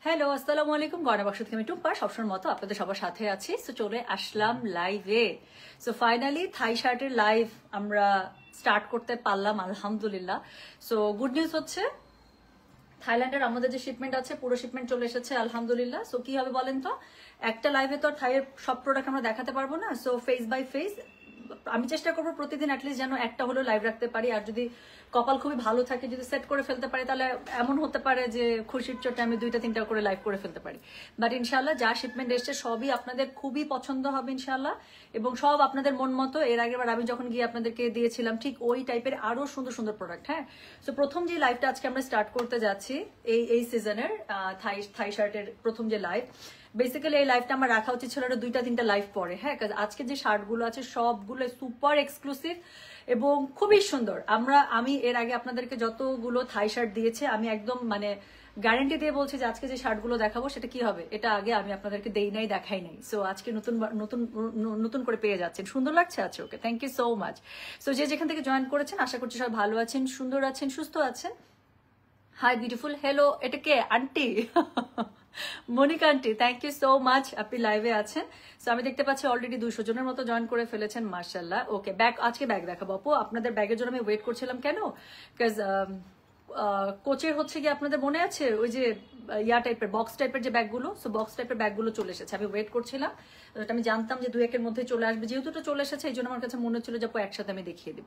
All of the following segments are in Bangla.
হ্যালো, আসসালামু আলাইকুম। গয়না বাক্স থেকে আমি টুম্পা সবসময় মতো আপনাদের সবার সাথে আছি। সো চলে আসলাম লাইভে। সো ফাইনালি থাই শার্টের লাইভ আমরা স্টার্ট করতে পারলাম, আলহামদুলিল্লাহ। সো গুড নিউজ হচ্ছে থাইল্যান্ডের আমাদের যে শিপমেন্ট আছে পুরো শিপমেন্ট চলে এসেছে, আলহামদুলিল্লাহ। সো কি হবে বলেন তো, একটা লাইভে তো আর থাইয়ের সব প্রোডাক্ট আমরা দেখাতে পারবো না। সো ফেস বাই ফেস আমি চেষ্টা করবো প্রতিদিন অ্যাটলিস্ট যেন একটা হলো লাইভ রাখতে পারি। আর যদি কপাল খুবই ভালো থাকে, যদি সেট করে ফেলতে পারি, তাহলে এমন হতে পারে যে খুশির চোটে আমি 2-3টা করে লাইভ করে ফেলতে পারি। বাট ইনশাল্লাহ যা শিপমেন্ট এসছে সবই আপনাদের খুবই পছন্দ হবে ইনশাল্লাহ, এবং সব আপনাদের মন মতো। এর আগেবার আমি যখন গিয়ে আপনাদেরকে দিয়েছিলাম ঠিক ওই টাইপের আরো সুন্দর সুন্দর প্রোডাক্ট। হ্যাঁ, সো প্রথম যে লাইভটা আজকে আমরা স্টার্ট করতে যাচ্ছি এই সিজনের থাই শার্টের প্রথম যে লাইভ, বেসিক্যালি এই লাইভটা আমার রাখা উচিত ছিল আরো 2-3টা লাইভ পরে। হ্যাঁ, আজকে যে শার্টগুলো আছে সবগুলো সুপার এক্সক্লুসিভ এবং খুবই সুন্দর। আমি এর আগে আপনাদেরকে যতগুলো থাই শার্ট দিয়েছে আমি একদম মানে গ্যারান্টি দিয়ে বলছি যে আজকে যে শার্টগুলো দেখাবো সেটা কি হবে, এটা আগে আমি আপনাদেরকে দেখাই নাই। সো আজকে নতুন নতুন নতুন করে পেয়ে যাচ্ছেন। সুন্দর লাগছে? আছে, okay, thank you so much. So যে যেখান থেকে জয়েন করেছেন আশা করছি সবাই ভালো আছেন, সুন্দর আছেন, সুস্থ আছেন। হাই বিউটিফুল, হ্যালো, এটা কে? Aunty Monica aunty, thank you so much, আপনি লাইভে আছেন। সো আমি দেখতে পাচ্ছি অলরেডি 200 জনের মতো জয়েন করে ফেলেছেন, মার্শাল্লাহ। ওকে, আজকে ব্যাগ দেখাবো আপু। আপনাদের ব্যাগের জন্য আমি ওয়েট করছিলাম কেন, বিকজ কোচের হচ্ছে কি আপনাদের মনে আছে ওই যে ইয়া টাইপের বক্স টাইপের যে ব্যাগগুলো, সো বক্স টাইপের ব্যাগগুলো চলে এসেছে। আমি ওয়েট করছিলাম, আমি জানতাম যে 2-1 এর মধ্যে চলে আসবে, যেহেতু এটা চলে এসেছে এই জন্য আমার কাছে মনে হচ্ছিল যে আপু একসাথে আমি দেখিয়ে দিব।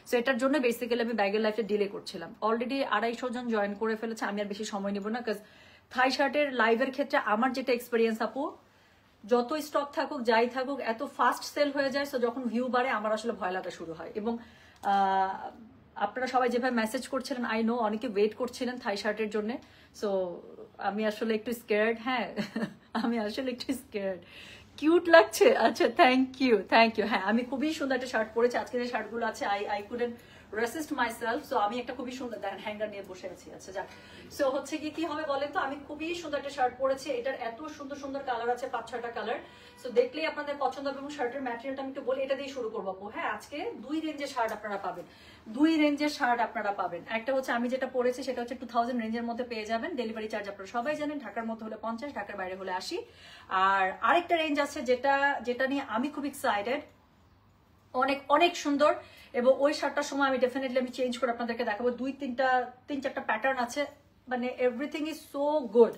সো এটার জন্য বেসিক্যালি আমি ব্যাগের লাইফে ডিলে করছিলাম। অলরেডি 250 জন জয়েন করে ফেলেছে, আমি আর বেশি সময় নেব না। বিকজ থাই শার্টের লাইভের ক্ষেত্রে আমার যেটা এক্সপিরিয়েন্স আপু, যত স্টক থাকুক যাই থাকুক এত ফাস্ট সেল হয়ে যায়। সো যখন ভিউ বাড়ে আমার আসলে ভয় লাগা শুরু হয়। এবং আপনারা সবাই যেভাবে মেসেজ করছিলেন, আই নো অনেকে ওয়েট করছিলেন থাই শার্টের জন্য। সো আমি আসলে একটু স্কেয়ার্ড। হ্যাঁ আমি আসলে একটু স্কেয়ার্ড। কিউট লাগছে? আচ্ছা, থ্যাংক ইউ। হ্যাঁ, আমি খুবই সুন্দর একটা শার্ট পরেছি। আজকে যে শার্টগুলো আছে I couldn't resist myself. So আমি একটা খুবই সুন্দর হ্যাঙ্গার নিয়ে বসে আছি। আচ্ছা যাক, সো হচ্ছে কি হবে বলেন তো, আমি খুবই সুন্দর একটা শার্ট পরেছি। এটার এত সুন্দর সুন্দর কালার আছে, 5-6টা কালার। সো দেখলেই আপনাদের পছন্দ হবে। এবং শার্টের ম্যাটেরিয়ালটা আমি একটু বলি, এটা দিয়ে শুরু করবো আপু। হ্যাঁ, আজকে 2 রেঞ্জের শার্ট আপনারা পাবেন, 2 রেঞ্জের শার্ট আপনারা পাবেন। একটা হচ্ছে আমি যেটা পরেছি সেটা হচ্ছে 2000 রেঞ্জের মধ্যে পেয়ে যাবেন। ডেলিভারি চার্জ আপনারা সবাই জানেন, ঢাকার মধ্যে হলে 50, ঢাকার বাইরে হলে 80। আর আরেকটা রেঞ্জ আছে যেটা নিয়ে আমি খুব এক্সাইটেড, অনেক অনেক সুন্দর। এবং ওই শার্টটার সময় আমি ডেফিনেটলি আমি চেঞ্জ করে আপনাদেরকে দেখাবো। 3-4টা প্যাটার্ন আছে, মানে এভরিথিং ইজ সো গুড,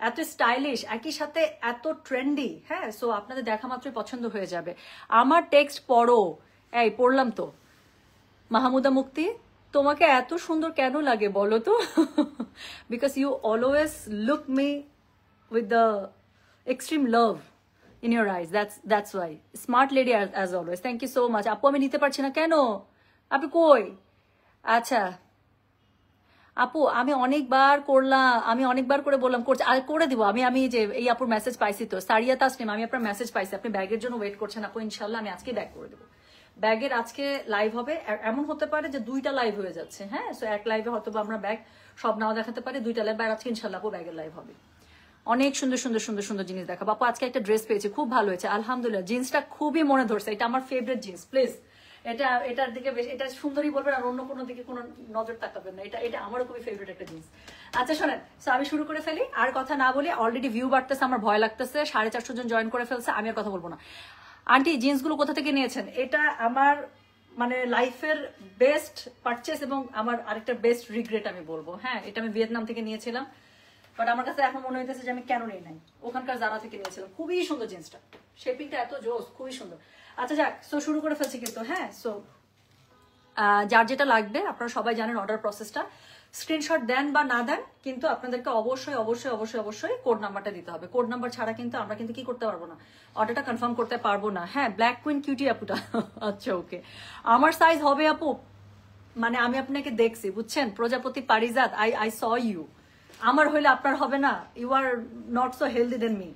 এত স্টাইলিশ, একই সাথে এত ট্রেন্ডি। হ্যাঁ, সো আপনাদের দেখা মাত্রই পছন্দ হয়ে যাবে। আমার টেক্সট পড়ো, এই পড়লাম তো। মাহমুদা মুক্তি, তোমাকে এত সুন্দর কেন লাগে বলো তো? Because you always look me with the extreme love in your eyes, that's why. Smart lady as always, thank you so much. আপু আমি নিতে পারছি না কেন? আপনি কই? আচ্ছা আপু, আমি অনেকবার করলাম, আমি অনেকবার করে বললাম করছি, আর করে দিব আমি যে এই আপুর মেসেজ পাইছি তো, সারিয়া তাসনিম, আমি আপনার মেসেজ পাইছি, আপনি ব্যাগের জন্য ওয়েট করছেন আপু। ইনশাল্লাহ আমি আজকে ব্যাগ করে দেবো। ব্যাগের আজকে লাইভ হবে, এমন হতে পারে যে 2টা লাইভ হয়ে যাচ্ছে। হ্যাঁ, সো এক লাইভে হয়তো আমরা ব্যাগ সব নাও দেখাতে পারি, 2টা লাইভ। আর আজকে ইনশাল্লাহ আপু ব্যাগের লাইভ হবে। অনেক সুন্দর সুন্দর সুন্দর সুন্দর জিনিস দেখাবো আপু। আজকে একটা ড্রেস পেয়েছি, খুব ভালো হয়েছে আলহামদুলিল্লাহ। জিন্সটা খুবই মনে ধরছে, এটা আমার ফেভারিট জিন্স। প্লিজ এটার দিকে বেশ, এটা সুন্দরী বলবেন আর অন্য কোনো দিকে কোনো নজর তাকাবেন না। এটা আমারও খুবই ফেভারিট একটা জিন্স। আচ্ছা শোনেন, সো আমি শুরু করে ফেলি, আর কথা না বলি। অলরেডি ভিউ বাড়তেছে, আমার ভয় লাগতেছে। 450 জন জয়েন করে ফেলছে, আমি আর কথা বলবো না। আন্টি জিন্সগুলো কোথা থেকে নিয়েছেন? এটা আমার মানে লাইফের বেস্ট পারচেস এবং আমার আরেকটা বেস্ট রিগ্রেট আমি বলবো। হ্যাঁ, এটা আমি ভিয়েতনাম থেকে নিয়েছিলাম, বাট আমার কাছে এখন মনে হইতেছে যে আমি কেন নেই নাই। ওখানকার জারা থেকে নিয়েছিলাম, খুবই সুন্দর জিন্সটা, শেপিংটা এত জোস, খুবই সুন্দর। আচ্ছা যাক, সো শুরু করে ফেলছি কিন্তু। হ্যাঁ, সো যার যেটা লাগবে আপনারা সবাই জানেন অর্ডার প্রসেসটা। স্ক্রিনশট দেন বা না দেন, কিন্তু আপনাদেরকে অবশ্যই অবশ্যই অবশ্যই অবশ্যই কোড নাম্বারটা দিতে হবে। কোড নাম্বার ছাড়া কিন্তু আমরা কিন্তু কি করতে পারবো না, অর্ডারটা কনফার্ম করতে পারবো না। হ্যাঁ, ব্ল্যাক কুইন কিউটি আপুটা আচ্ছা ওকে, আমার সাইজ হবে আপু, মানে আমি আপনাকে দেখছি বুঝছেন, প্রজাপতি পারিজাত, আই স ইউ। আমার হইলে আপনার হবে না, you are not so healthy than me.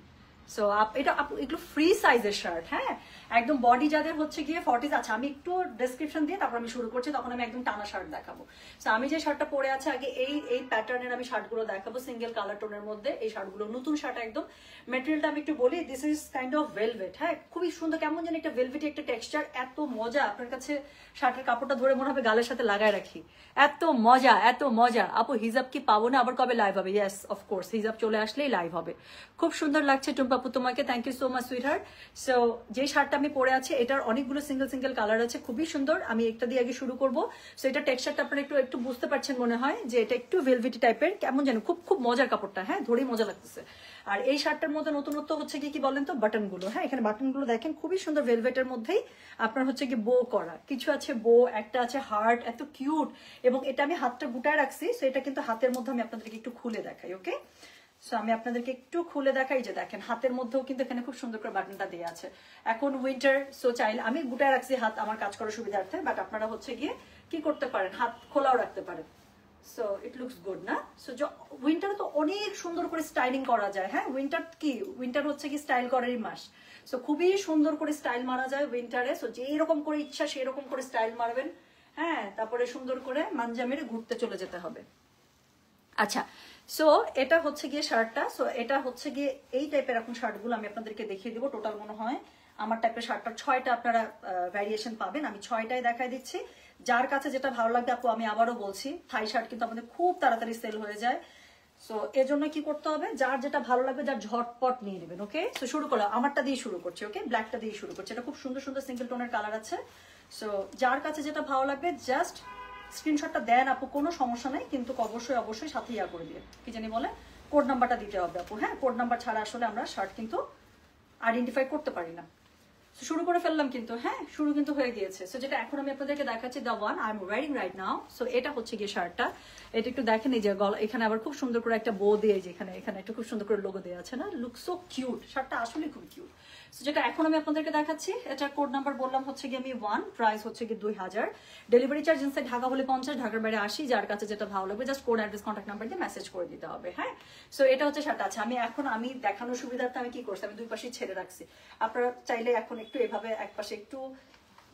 So এটা এগুলো ফ্রি সাইজের শার্ট, হ্যাঁ, একদম বডি যাদের হচ্ছে গিয়ে 40, আচ্ছা আমি একটু ডেসক্রিপশন দিয়ে তারপর আমি শুরু করছি, তখন আমি একদম টানা শার্ট দেখাবো। সো আমি যে শার্টটা পরে আছে আগে এই প্যাটার্নের আমি শার্টগুলো দেখাবো, সিঙ্গেল কালার টোনের মধ্যে এই শার্টগুলো, নতুন শার্ট একদম। মেটেরিয়ালটা আমি একটু বলি, this is kind of velvet, হ্যাঁ, খুবই সুন্দর, কেমন যেন একটা ভেলভেটি একটা টেক্সচার, এত মজা। আপনার কাছে শার্টের কাপড়টা ধরে মনে হবে গালের সাথে লাগায় রাখি, এত মজা এত মজা। আপু হিজাব কি পাবো না? আবার কবে লাইভ হবে? ইয়েস অফকোর্স, হিজাব চলে আসলেই লাইভ হবে। খুব সুন্দর লাগছে টুম্পাপু তোমাকে, thank you so much sweetheart. So যে শার্টটা আমি পরে আছি এটার অনেকগুলো সিঙ্গেল কালার আছে, খুবই সুন্দর। আমি একটা দিয়ে আগে শুরু করবো। সো এটা টেক্সচারটা আপনারা একটু বুঝতে পারছেন মনে হয় যে এটা একটু ভেলভেটি টাইপের, কেমন যেন খুব মজার কাপড়টা, হ্যাঁ, ধরেই মজা লাগতেছে। আর এই শার্টটার মধ্যে নতুনত্ব হচ্ছে কি বলেন তো, বাটনগুলো, হ্যাঁ, এখানে বাটনগুলো দেখেন খুবই সুন্দর, ভেলভেটের মধ্যেই আপনার হচ্ছে কি বো করা, কিছু আছে বো, একটা আছে হার্ট, এত কিউট। এবং এটা আমি হাতটা গুটায় রাখছি, সো এটা কিন্তু হাতের মধ্যে আমি আপনাদেরকে একটু খুলে দেখাই, ওকে। সো আমি আপনাদেরকে একটু খুলে দেখাই, যে দেখেন হাতের মধ্যেও কিন্তু এখানে খুব সুন্দর করে বাটনটা দেওয়া আছে। এখন উইন্টার, সো চাইলে আমি গুটায় রাখছি হাত আমার কাজ করার সুবিধার্থে, বাট আপনারা হচ্ছে গিয়ে কি করতে পারেন, হাত খোলাও রাখতে পারেন। সো ইট লুকস গুড না? সো উইন্টারে তো অনেক সুন্দর করে স্টাইলিং করা যায়, হ্যাঁ, উইন্টার হচ্ছে কি স্টাইল করারই মাস। সো খুবই সুন্দর করে স্টাইল মারা যায় উইন্টারে। সো যেরকম করে ইচ্ছা সেরকম করে স্টাইল মারবেন, হ্যাঁ, তারপরে সুন্দর করে মাঞ্জা মেরে ঘুরতে চলে যেতে হবে। আচ্ছা, সো এটা হচ্ছে গিয়ে শার্টটা। সো এটা হচ্ছে গিয়ে এই টাইপের এখন শার্টগুলো আমি আপনাদেরকে দেখিয়ে দিব। টোটাল মনে হয় আমার টাইপের শার্টটার 6টা আপনারা ভ্যারিয়েশন পাবেন, আমি 6টাই দেখাই দিচ্ছি। যার কাছে যেটা ভালো লাগবে, আপু আমি আবারও বলছি, থাই শার্ট কিন্তু আমাদের খুব তাড়াতাড়ি সেল হয়ে যায়। সো এজন্য কি করতে হবে, যার যেটা ভালো লাগবে, যার ঝটপট নিয়ে নেবেন, ওকে। সো শুরু করো, আমারটা দিয়ে শুরু করছি, ওকে, ব্ল্যাকটা দিয়ে শুরু করছি। এটা খুব সুন্দর সুন্দর সিঙ্গেল টোনের কালার আছে। সো যার কাছে যেটা ভালো লাগবে জাস্ট স্ক্রিনশটটা দেন আপু, কোনো সমস্যা নাই, কিন্তু অবশ্যই সাথে ইয়া করে দিয়ে, কি জানি বলে, কোড নাম্বারটা দিতে হবে আপু, হ্যাঁ, কোড নাম্বার ছাড়া আসলে আমরা শার্ট কিন্তু আইডেন্টিফাই করতে পারি না। শুরু করে ফেললাম কিন্তু, হ্যাঁ, শুরু কিন্তু হয়ে গিয়েছে। সো যেটা এখন আমি আপনাদেরকে দেখাচ্ছি, the one I am wearing right now. So এটা হচ্ছে গিয়ে শার্টটা, এটা একটু দেখেন, এই যে গলা এখানে আবার খুব সুন্দর করে একটা বো দিয়ে, যে এখানে একটা খুব সুন্দর করে লোগো দেওয়া আছে না, লুক সো কিউট, শার্টটা আসলে খুব কিউট। সো যেটা এখন আমি আপনাদেরকে দেখাচ্ছি, এটার কোড নাম্বার বললাম হচ্ছে গিয়ে আমি 1, প্রাইস হচ্ছে গিয়ে 2000, ডেলিভারি চার্জ ইনসাইড ঢাকা হলে 50, ঢাকার বাইরে 80। যার কাছে যেটা ভালো লাগবে just code address contact number দিয়ে মেসেজ করে দিতে হবে, হ্যাঁ। সো এটা হচ্ছে শার্টটা। আচ্ছা, আমি দেখানোর সুবিধার্থে আমি কি করছি, আমি দুই পাশেই ছেড়ে রাখছি। আপনারা চাইলে এখন একটু এভাবে এক পাশে একটু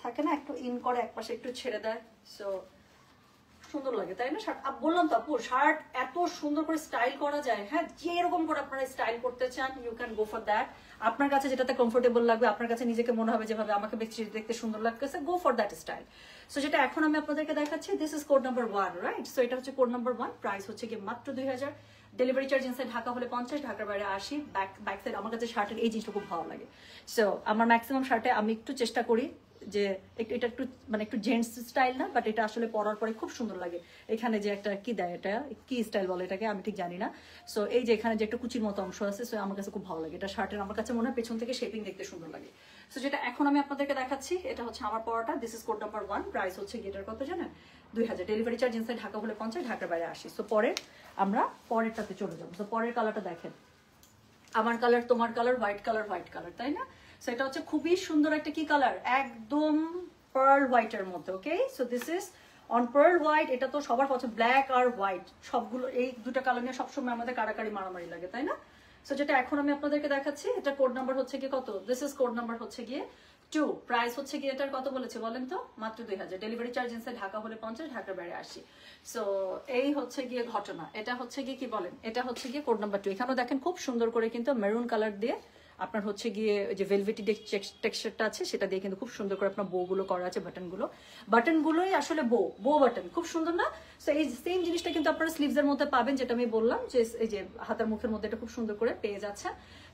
থাকে না, একটু ইন করে এক পাশে একটু ছেড়ে দেয়, সো সুন্দর লাগে, তাই না? শার্ট বললাম তো আপু, শার্ট এত সুন্দর করে স্টাইল করা যায়, হ্যাঁ, যে এরকম করে আপনারা স্টাইল করতে চান, you can go for that. আপনার কাছে যেটাতে কমফোর্টেবল লাগবে, আপনার কাছে নিজেকে মনে হবে যেভাবে আমাকে দেখতে সুন্দর লাগতেছে, গো ফর দ্যাট স্টাইল। সো যেটা এখন আমি আপনাদেরকে দেখাচ্ছি, this is code number 1, right? So এটা হচ্ছে কোড নাম্বার 1, প্রাইস হচ্ছে গিয়ে মাত্র 2000, ডেলিভারি চার্জ ইনসাইড ঢাকা হলে 50, ঢাকার বাইরে 80। ব্যাক সাইড আমার কাছে শার্টের এই জিনিসটা খুব ভালো লাগে। সো আমার ম্যাক্সিমাম শার্টে আমি একটু চেষ্টা করি যে এটা একটু মানে একটু জেন্টস স্টাইল না, বাট এটা আসলে পরার পরে খুব সুন্দর লাগে। এখানে যে একটা কি দেয়, এটা কি স্টাইল বলে এটাকে, আমি ঠিক জানি না। সো এই যে এখানে যে একটা কুচির মতো অংশ আছে, সো আমার কাছে খুব ভালো লাগে এটা শার্টের, আমার কাছে মনে হয় পেছন থেকে শেপিং দেখতে সুন্দর লাগে। সো যেটা এখন আমি আপনাদেরকে দেখাচ্ছি, এটা হচ্ছে আমার paratha, this is code number 1, price হচ্ছে গিটার কত জানেন, 2000, ডেলিভারি চার্জ ইনসাইড ঢাকা হলে 50, ঢাকার বাইরে 80। সো আমরা পরেরটাতে চলে যাবো। সো পরের কালারটা দেখেন, আমার কালার, তোমার কালার, হোয়াইট কালার, তাই না? সো এটা হচ্ছে খুবই সুন্দর একটা কি কালার, একদম পার্ল হোয়াইটের মধ্যে, okay. So this is on pearl white. এটা তো সবার পছন্দ, ব্ল্যাক আর হোয়াইট, সবগুলো এই দুটো কালার নিয়ে সবসময় আমাদের কাড়াকাড়ি মারামারি লাগে, তাই না? সো যেটা এখন আমি আপনাদেরকে দেখাচ্ছি, এটা কোড নাম্বার হচ্ছে গিয়ে কত, দিস ইজ কোড নাম্বার হচ্ছে গিয়ে 2, প্রাইস হচ্ছে গিয়ে এটার কত বলেছে বলেন তো, মাত্র 2000, ডেলিভারি চার্জ ইনসাইড ঢাকা হলে 50, ঢাকার বাইরে 80। সো এই হচ্ছে গিয়ে ঘটনা। এটা হচ্ছে গিয়ে কি বলেন, এটা হচ্ছে গিয়ে কোড নাম্বার 2। এখানেও দেখেন খুব সুন্দর করে কিন্তু মেরুন কালার দিয়ে আপনার হচ্ছে গিয়ে যে ভেলভেটি টেক্সচারটা আছে সেটা দিয়ে কিন্তু খুব সুন্দর করে আপনার বউগুলো করা আছে, বাটনগুলোই আসলে বো বাটন, খুব সুন্দর না? সো এই সেম জিনিসটা কিন্তু আপনারা স্লিভস এর মধ্যে পাবেন, যেটা আমি বললাম যে এই যে হাতের মুখের মধ্যে এটা খুব সুন্দর করে পেয়ে যাচ্ছে।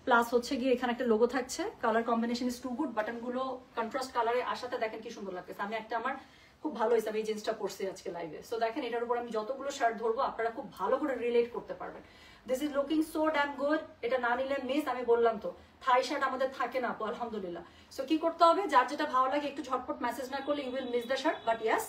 প্লাস হচ্ছে গিয়ে এখানে একটা লোগো থাকছে, colour combination is too good, বাটনগুলো কন্ট্রাস্ট কালারে আসাতে দেখেন কি সুন্দর লাগতেছে। আমি একটা আমার খুব ভালো হিসাবে এই জিন্সটা পরছি আজকে লাইভে। সো দেখেন এটার উপর আমি যতগুলো শার্ট ধরবো আপনারা খুব ভালো করে রিলেট করতে পারবেন। This is looking so dam good. এটা না নিলে মিস, আমি বললাম তো থাই শার্ট আমাদের থাকে না আপু, আলহামদুলিল্লাহ। সো কি করতে হবে, যার যেটা ভালো লাগে একটু ঝটপট মেসেজ না করলে you will miss the shirt, but yes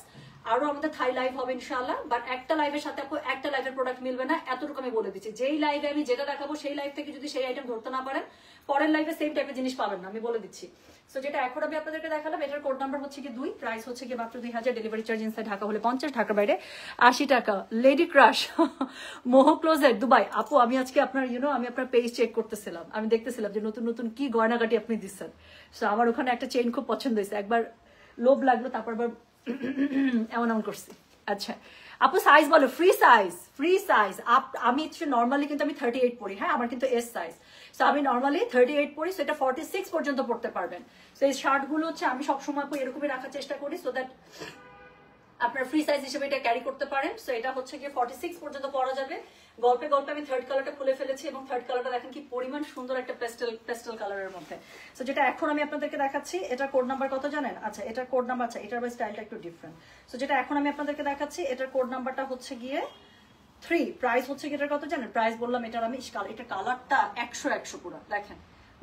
আরো আমাদের থাই লাইভ হবে ইনশাআল্লাহ, বাট একটা লাইভের সাথে আপু একটা লাইভের প্রোডাক্ট মিলবে না, এতটুকু আমি বলে দিচ্ছি। যেই লাইভে আমি যেটা দেখাবো সেই লাইভ থেকে যদি সেই আইটেম ধরতে না পারেন, পরের লাইভে সেম টাইপের জিনিস পাবেন না, আমি বলে দিচ্ছি। সো যেটা এখন আমি আপনাদেরকে দেখালাম, এটার কোড নাম্বার হচ্ছে কি 2, প্রাইস হচ্ছে কি মাত্র 2000, ডেলিভারি চার্জ ইনসাইড ঢাকা হলে 50, ঢাকার বাইরে 80 টাকা। লেডি ক্রাশ মোহ ক্লোজেট দুবাই। আপু আমি আজকে আপনার আমি আপনার পেজ চেক করতেছিলাম, আমি দেখতেছিলাম যে নতুন নতুন কি গয়নাগাটি আপনি দিচ্ছেন। সো আমার ওখানে একটা চেইন খুব পছন্দ হয়েছে, একবার লোভ লাগলো, তারপর আবার এমন এমন করছি। আচ্ছা আপু সাইজ বলো, ফ্রি সাইজ। আমি নর্মালি কিন্তু আমি 38 পড়ি, হ্যাঁ আমার কিন্তু এস সাইজ। সো আমি নর্মালি 38 পড়ি, সো এটা 46 পর্যন্ত পড়তে পারবেন। সো এই শার্ট গুলো হচ্ছে আমি সবসময় এরকমই রাখার চেষ্টা করি, সো দ্যাট আপনার ফ্রি সাইজ হিসেবে এটা ক্যারি করতে পারেন। সো এটা হচ্ছে গিয়ে 46 পর্যন্ত পরা যাবে। গল্পে গল্পে আমি থার্ড কালারটা খুলে ফেলেছি, এবং থার্ড কালারটা দেখেন কি পরিমাণ সুন্দর একটা পেস্টেল কালারের মধ্যে। সো যেটা এখন আমি আপনাদেরকে দেখাচ্ছি, এটার কোড নাম্বার কত জানেন? আচ্ছা এটার কোড নাম্বার, আচ্ছা এটার স্টাইলটা একটু ডিফারেন্ট। সো যেটা এখন আমি আপনাদেরকে দেখাচ্ছি, এটার কোড নাম্বারটা হচ্ছে গিয়ে 3, প্রাইস হচ্ছে কি এটার কত জানেন? প্রাইস বললাম এটার আমি, এটা কালারটা 100 পুরো দেখেন,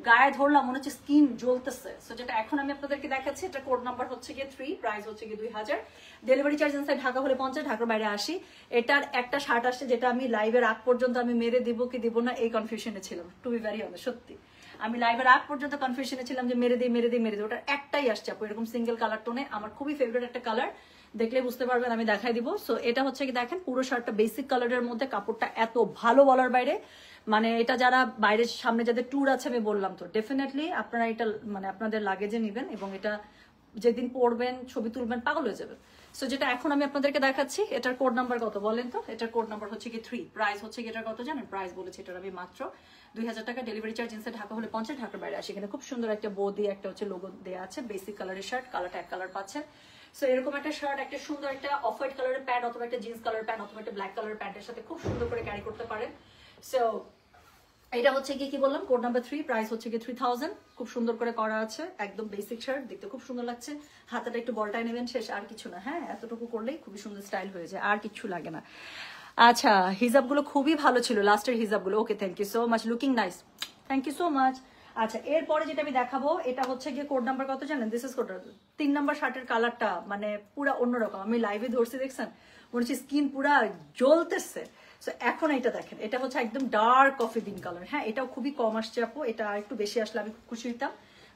গায়ে ধরলাম মনে হচ্ছে স্কিন জ্বলতেছে। সো যেটা এখন আমি আপনাদেরকে দেখাচ্ছি, এটা কোড নাম্বার হচ্ছে গিয়ে 3, প্রাইস হচ্ছে গিয়ে 2000, ডেলিভারি চার্জ ইনসাইড ঢাকা হলে 50, ঢাকার বাইরে 80। এটার একটা শার্ট আসছে যেটা আমি লাইভের আগ পর্যন্ত আমি মেরে দিব কি দিব না এই কনফিউশনে ছিলাম, টু বি ভেরি অনেস্ট। সত্যি আমি লাইভের আগ পর্যন্ত কনফিউশনে ছিলাম যে মেরে দিই। ওটার একটাই আসছে আপু, এরকম সিঙ্গেল কালার টোনে, আমার খুবই ফেভারিট একটা কালার, দেখলে বুঝতে পারবেন, আমি দেখাই দিব। সো এটা হচ্ছে কি দেখেন, পুরো শার্টটা বেসিক কালারের মধ্যে, কাপড়টা এত ভালো বলার বাইরে। মানে এটা যারা বাইরের সামনে যাদের ট্যুর আছে, আমি বললাম তো ডেফিনেটলি আপনারা এটা মানে আপনাদের লাগেজে নেবেন, এবং এটা যেদিন পরবেন ছবি তুলবেন পাগল হয়ে যাবেন। সো যেটা এখন আমি আপনাদেরকে দেখাচ্ছি, এটার কোড নাম্বার কত বলেন তো? এটার কোড নাম্বার হচ্ছে কি 3, প্রাইস হচ্ছে কি এটার কত জানেন? প্রাইস বলেছি এটার আমি মাত্র 2000 টাকা, ডেলিভারি চার্জ ইনসাইড ঢাকা হলে 50, ঢাকার বাইরে 80। এখানে খুব সুন্দর একটা বো দিয়ে একটা হচ্ছে লোগো দেওয়া আছে, বেসিক কালারের শার্ট, কালারটা এক কালার পাচ্ছেন। সো এরকম একটা শার্ট, একটা সুন্দর একটা অফ হোয়াইট কালারের প্যান্ট, অথবা একটা জিন্স কালার প্যান্ট, অথবা একটা ব্ল্যাক কালারের প্যান্টের সাথে খুব সুন্দর করে ক্যারি করতে পারেন। সো এটা হচ্ছে কি বললাম, কোড নাম্বার 3, প্রাইস হচ্ছে কি 3000, খুব সুন্দর করে করা আছে, একদম বেসিক শার্ট, দেখতে খুব সুন্দর লাগছে। হাতাটা একটু বলটাই নেবেন, শেষ, আর কিছু না। হ্যাঁ এতটুকু করলেই খুবই সুন্দর স্টাইল হয়ে যায়, আর কিছু লাগে না। আচ্ছা হিজাবগুলো খুবই ভালো ছিল, লাস্টের হিজাবগুলো। Okay thank you so much, looking nice, thank you so much. আচ্ছা এরপরে যেটা আমি দেখাবো, এটা হচ্ছে গিয়ে কোড নাম্বার কত জানেন? দিস ইজ কোড 3 নাম্বার শার্টের কালারটা মানে পুরা অন্যরকম, আমি লাইভে ধরছি দেখছেন, মনে হচ্ছে স্কিন পুরা জ্বলতেছে। সো এখন এটা দেখেন, এটা হচ্ছে একদম ডার্ক কফি বিন কালার। হ্যাঁ এটাও খুবই কম আসছে আপু, এটা একটু বেশি আসলে আমি খুব খুশি হইতাম,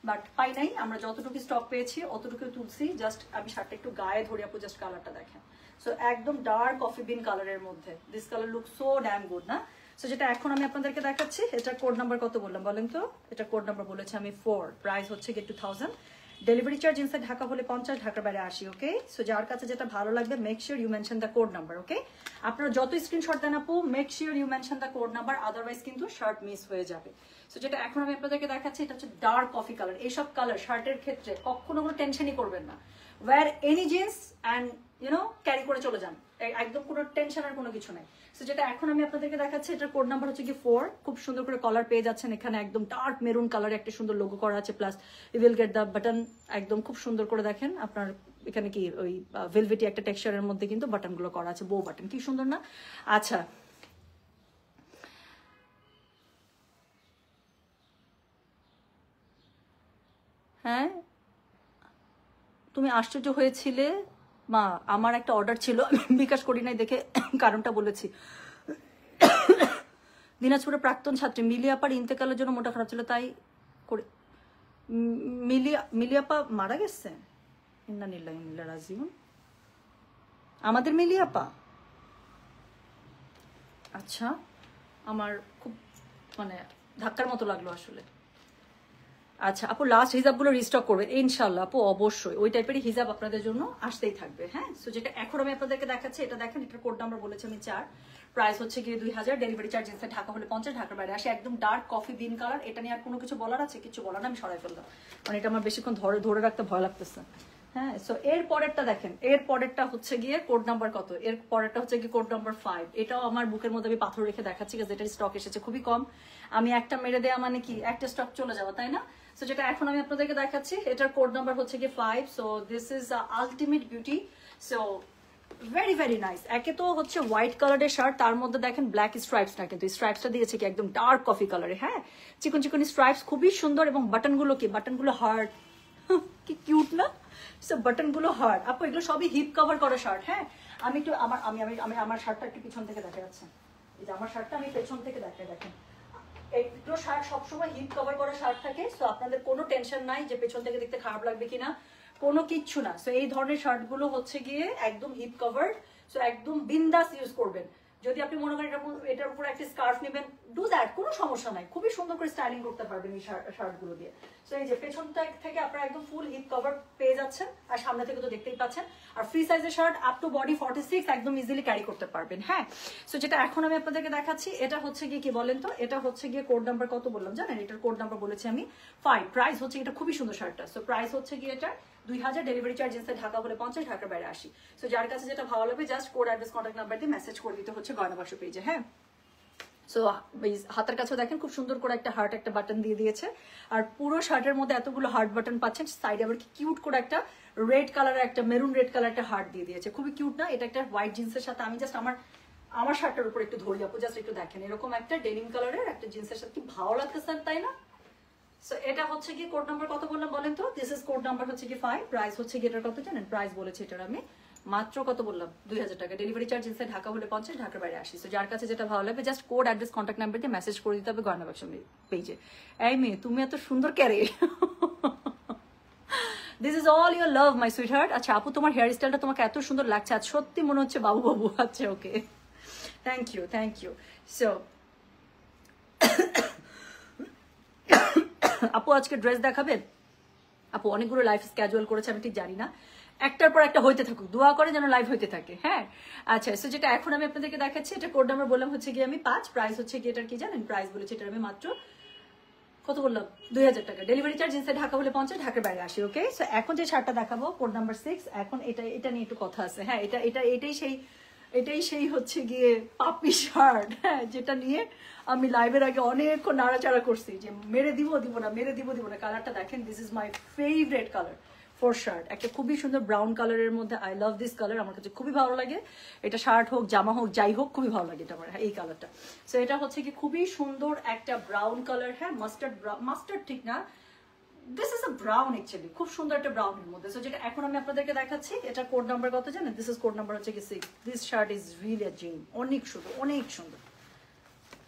বাট পাই নাই। আমরা যতটুকু স্টক পেয়েছি অতটুকু তুলছি। জাস্ট আমি শার্টটা একটু গায়ে ধরে আপু, জাস্ট কালারটা দেখেন। সো একদম ডার্ক কফি বিন কালারের মধ্যে, this colour look so dam good না? সো যেটা এখন আমি আপনাদেরকে দেখাচ্ছি, এটা কোড নাম্বার কত বললাম বলেন তো? এটা কোড নাম্বার বলেছি আমি 4, প্রাইস হচ্ছে গিয়ে 2000, ডেলিভারি চার্জ ইনসাইড ঢাকা হলে 50, ঢাকার বাইরে 80। ওকে সো যার কাছে যেটা ভালো লাগবে, make sure you mention the code number. Okay আপনারা যত স্ক্রিনশট দেন আপু, make sure you mention the code number, otherwise কিন্তু শার্ট মিস হয়ে যাবে। সো যেটা এখন আমি আপনাদেরকে দেখাচ্ছি, এটা হচ্ছে ডার্ক কফি কালার। এইসব কালার শার্টের ক্ষেত্রে কখনো কোনো টেনশনই করবেন না, wear any jeans and carry করে চলে যান, একদম কোনো টেনশন আর কোনো কিছু নাই। সো যেটা এখন আমি আপনাদেরকে দেখাচ্ছি, এটার কোড নাম্বার হচ্ছে কি 4, খুব সুন্দর করে কলার পেয়ে যাচ্ছেন। এখানে একদম ডার্ক মেরুন কালারে একটা সুন্দর লোগো করা আছে, plus you will get the button, একদম খুব সুন্দর করে দেখেন আপনার এখানে কি ওই ভেলভেটি একটা টেক্সচারের মধ্যে কিন্তু বাটনগুলো করা আছে, বো বাটন, কি সুন্দর না? আচ্ছা হ্যাঁ তুমি আশ্চর্য হয়েছিলে মা, আমার একটা অর্ডার ছিল, আমি বিকাশ করি নাই দেখে কারণটা বলেছি। দিনাজপুরের প্রাক্তন ছাত্রী মিলিয়াপার ইন্তেকালের জন্য মোটা খারাপ ছিল, তাই করে মিলিয়াপা মারা গেছে। ইন্নালিল্লাহি ওয়া ইন্না ইলাইহি রাজিউন। আমাদের মিলিয়াপা, আচ্ছা আমার খুব মানে ধাক্কার মতো লাগলো আসলে। আচ্ছা আপু লাস্ট হিজাবগুলো রিস্টক করবে ইনশাল্লাহ আপু, অবশ্যই ওই টাইপেরই হিজাব আপনাদের জন্য আসতেই থাকবে। হ্যাঁ সো যেটা এখন আমি আপনাদেরকে দেখাচ্ছি, এটা দেখেন, এটার কোড নাম্বার বলেছি আমি 4, প্রাইস হচ্ছে গিয়ে 2000, ডেলিভারি চার্জ ইনসাইড ঢাকা হলে 50, ঢাকার বাইরে 80। একদম ডার্ক কফি বিন কালার, এটা নিয়ে আর কোনো কিছু বলার আছে? কিছু বলার না, আমি সরাই ফেললাম, মানে এটা আমার বেশিক্ষণ ধরে রাখতে ভয় লাগতেছে। হ্যাঁ সো এর পরেরটা দেখেন, এর পরেরটা হচ্ছে গিয়ে কোড নাম্বার কত? এর পরেরটা হচ্ছে গিয়ে কোড নাম্বার 5। এটাও আমার বুকের মধ্যে আমি পাথর রেখে দেখাচ্ছি, কারণ এটার স্টক এসেছে খুবই কম। আমি একটা মেরে দেওয়া মানে কি একটা স্টক চলে যাওয়া, তাই না? সো যেটা এখন আমি আপনাদেরকে দেখাচ্ছি, এটার কোড নাম্বার হচ্ছে গিয়ে 5। So this is ultimate beauty. So very very nice. একে তো হচ্ছে হোয়াইট কালারের শার্ট, তার মধ্যে দেখেন ব্ল্যাক স্ট্রাইপস না, কিন্তু স্ট্রাইপসটা দিয়েছে কি একদম ডার্ক কফি কালারে। হ্যাঁ চিকন চিকন স্ট্রাইপস, খুবই সুন্দর, এবং বাটনগুলো কি বাটনগুলো হার্ট, কি কিউট না? সো বাটন গুলো হার্ড আপু, এগুলো সবই হিপ কভার করা শার্ট। হ্যাঁ, আমি একটু আমার আমি আমি আমি আমার শার্টটা একটু পিছন থেকে দেখা যাচ্ছে, এই যে আমার শার্টটা আমি পেছন থেকে দেখাই, দেখেন এইগুলো শার্ট সবসময় হিপ কভার করা শার্ট থাকে। সো আপনাদের কোনো টেনশন নাই যে পেছন থেকে দেখতে খারাপ লাগবে কিনা, কোনো কিচ্ছু না। সো এই ধরনের শার্ট গুলো হচ্ছে গিয়ে একদম হিপ কভার, সো একদম বিন্দাস ইউজ করবেন। যদি আপনি মনে করেন এটার উপর একটা স্কার্ফ নেবেন, ডু দ্যাট, কোনো সমস্যা নাই, খুবই সুন্দর করে স্টাইলিং করতে পারবেন এই শার্ট গুলো দিয়ে। সো এই যে পেছনটা থেকে আপনারা একদম ফুল হিপ কভার পেয়ে যাচ্ছেন, আর সামনে থেকে তো দেখতেই পাচ্ছেন। আর ফ্রি সাইজের শার্ট আপ টু বডি 46 একদম ইজিলি ক্যারি করতে পারবেন। হ্যাঁ, সো যেটা এখন আমি আপনাদেরকে দেখাচ্ছি এটা হচ্ছে গিয়ে কি বলেন তো, এটা হচ্ছে গিয়ে কোড নাম্বার কত বললাম জানেন? এটার কোড নাম্বার বলেছি আমি 5। প্রাইস হচ্ছে এটা খুবই সুন্দর শার্টটা। সো প্রাইস হচ্ছে গিয়ে এটা 2000, ডেলিভারি চার্জ ইনসাইড ঢাকা হলে 50, ঢাকার বাইরে 80। সো যার কাছে যেটা ভালো লাগবে just code address contact number দিয়ে মেসেজ করে দিতে হচ্ছে গয়না বাক্স পেজে। হ্যাঁ, সো হাতের কাছেও দেখেন খুব সুন্দর করে একটা হার্ট, একটা বাটন দিয়ে দিয়েছে। আর পুরো শার্টের মধ্যে এতগুলো হার্ট বাটন পাচ্ছেন, সাইডে আবার কি কিউট করে একটা রেড কালারের, একটা মেরুন রেড কালার একটা হার্ট দিয়ে দিয়েছে, খুবই কিউট না? এটা একটা হোয়াইট জিন্সের সাথে, আমি জাস্ট আমার শার্টের উপর একটু ধরি আপু, জাস্ট একটু দেখেন, এরকম একটা ডেনিম কালারের একটা জিন্সের সাথে কি ভালো লাগতেছে, তাই না? সো এটা হচ্ছে কি কোড নাম্বার কত বললাম বলেন তো? দিস ইজ কোড নাম্বার হচ্ছে কি 5। প্রাইস হচ্ছে কি এটার কত জানেন? প্রাইস বলেছি এটার আমি মাত্র কত বললাম? 2000 টাকা। ডেলিভারি চার্জ ইনসাইড ঢাকা হলে 50, ঢাকার বাইরে 80। সো যার কাছে যেটা ভালো লাগবে just code address contact number দিয়ে মেসেজ করে দিতে হবে গয়না বাক্স পেজে। এই মেয়ে, তুমি এত সুন্দর ক্যারে। This is all your love my sweet heart. আচ্ছা আপু, তোমার হেয়ার স্টাইলটা তোমাকে এত সুন্দর লাগছে আজ, সত্যি মনে হচ্ছে বাবু বাবু। আচ্ছা okay, thank you thank you. So আপু আজকে ড্রেস দেখাবেন? আপু অনেকগুলো লাইফ স্ক্যাজুয়াল করেছে, আমি ঠিক জানি না, একটার পর একটা হইতে থাকুক, দোয়া করে যেন লাইভ হইতে থাকে। হ্যাঁ, আচ্ছা, সো যেটা এখন আমি আপনাদেরকে দেখাচ্ছি এটা কোড নাম্বার বললাম হচ্ছে গিয়ে আমি 5। প্রাইস হচ্ছে গিয়ে এটার কি জানেন? প্রাইস বলেছি এটার আমি মাত্র কত বললাম? 2000 টাকা। ডেলিভারি চার্জ ইনসাইড ঢাকা হলে 50, ঢাকার বাইরে 80। ওকে, সো এখন যে শার্টটা দেখাবো কোড নাম্বার 6, এখন এটা নিয়ে একটু কথা আছে। হ্যাঁ, এটাই সেই হচ্ছে গিয়ে পাপি শার্ট, হ্যাঁ, যেটা নিয়ে আমি লাইভের আগে অনেকক্ষণ নাড়াচাড়া করছি যে মেরে দিব না, মেরে দিব না। কালারটা দেখেন, this is my favourite colour for shirt, একটা খুবই সুন্দর ব্রাউন কালারের মধ্যে। আই লাভ দিস কালার, আমার কাছে খুবই ভালো লাগে। এটা শার্ট হোক, জামা হোক, যাই হোক, খুবই ভালো লাগে এটা আমার, এই কালারটা। সো এটা হচ্ছে কি খুবই সুন্দর একটা ব্রাউন কালার। হ্যাঁ, মাস্টার্ড ঠিক না, this is a brown actually, খুব সুন্দর একটা ব্রাউনের মধ্যে। সো যেটা এখন আমি আপনাদেরকে দেখাচ্ছি এটা কোড নাম্বার কত জানেন? দিস ইজ কোড নাম্বার হচ্ছে কি 6। This shirt is really a gym, অনেক সুন্দর, অনেক সুন্দর।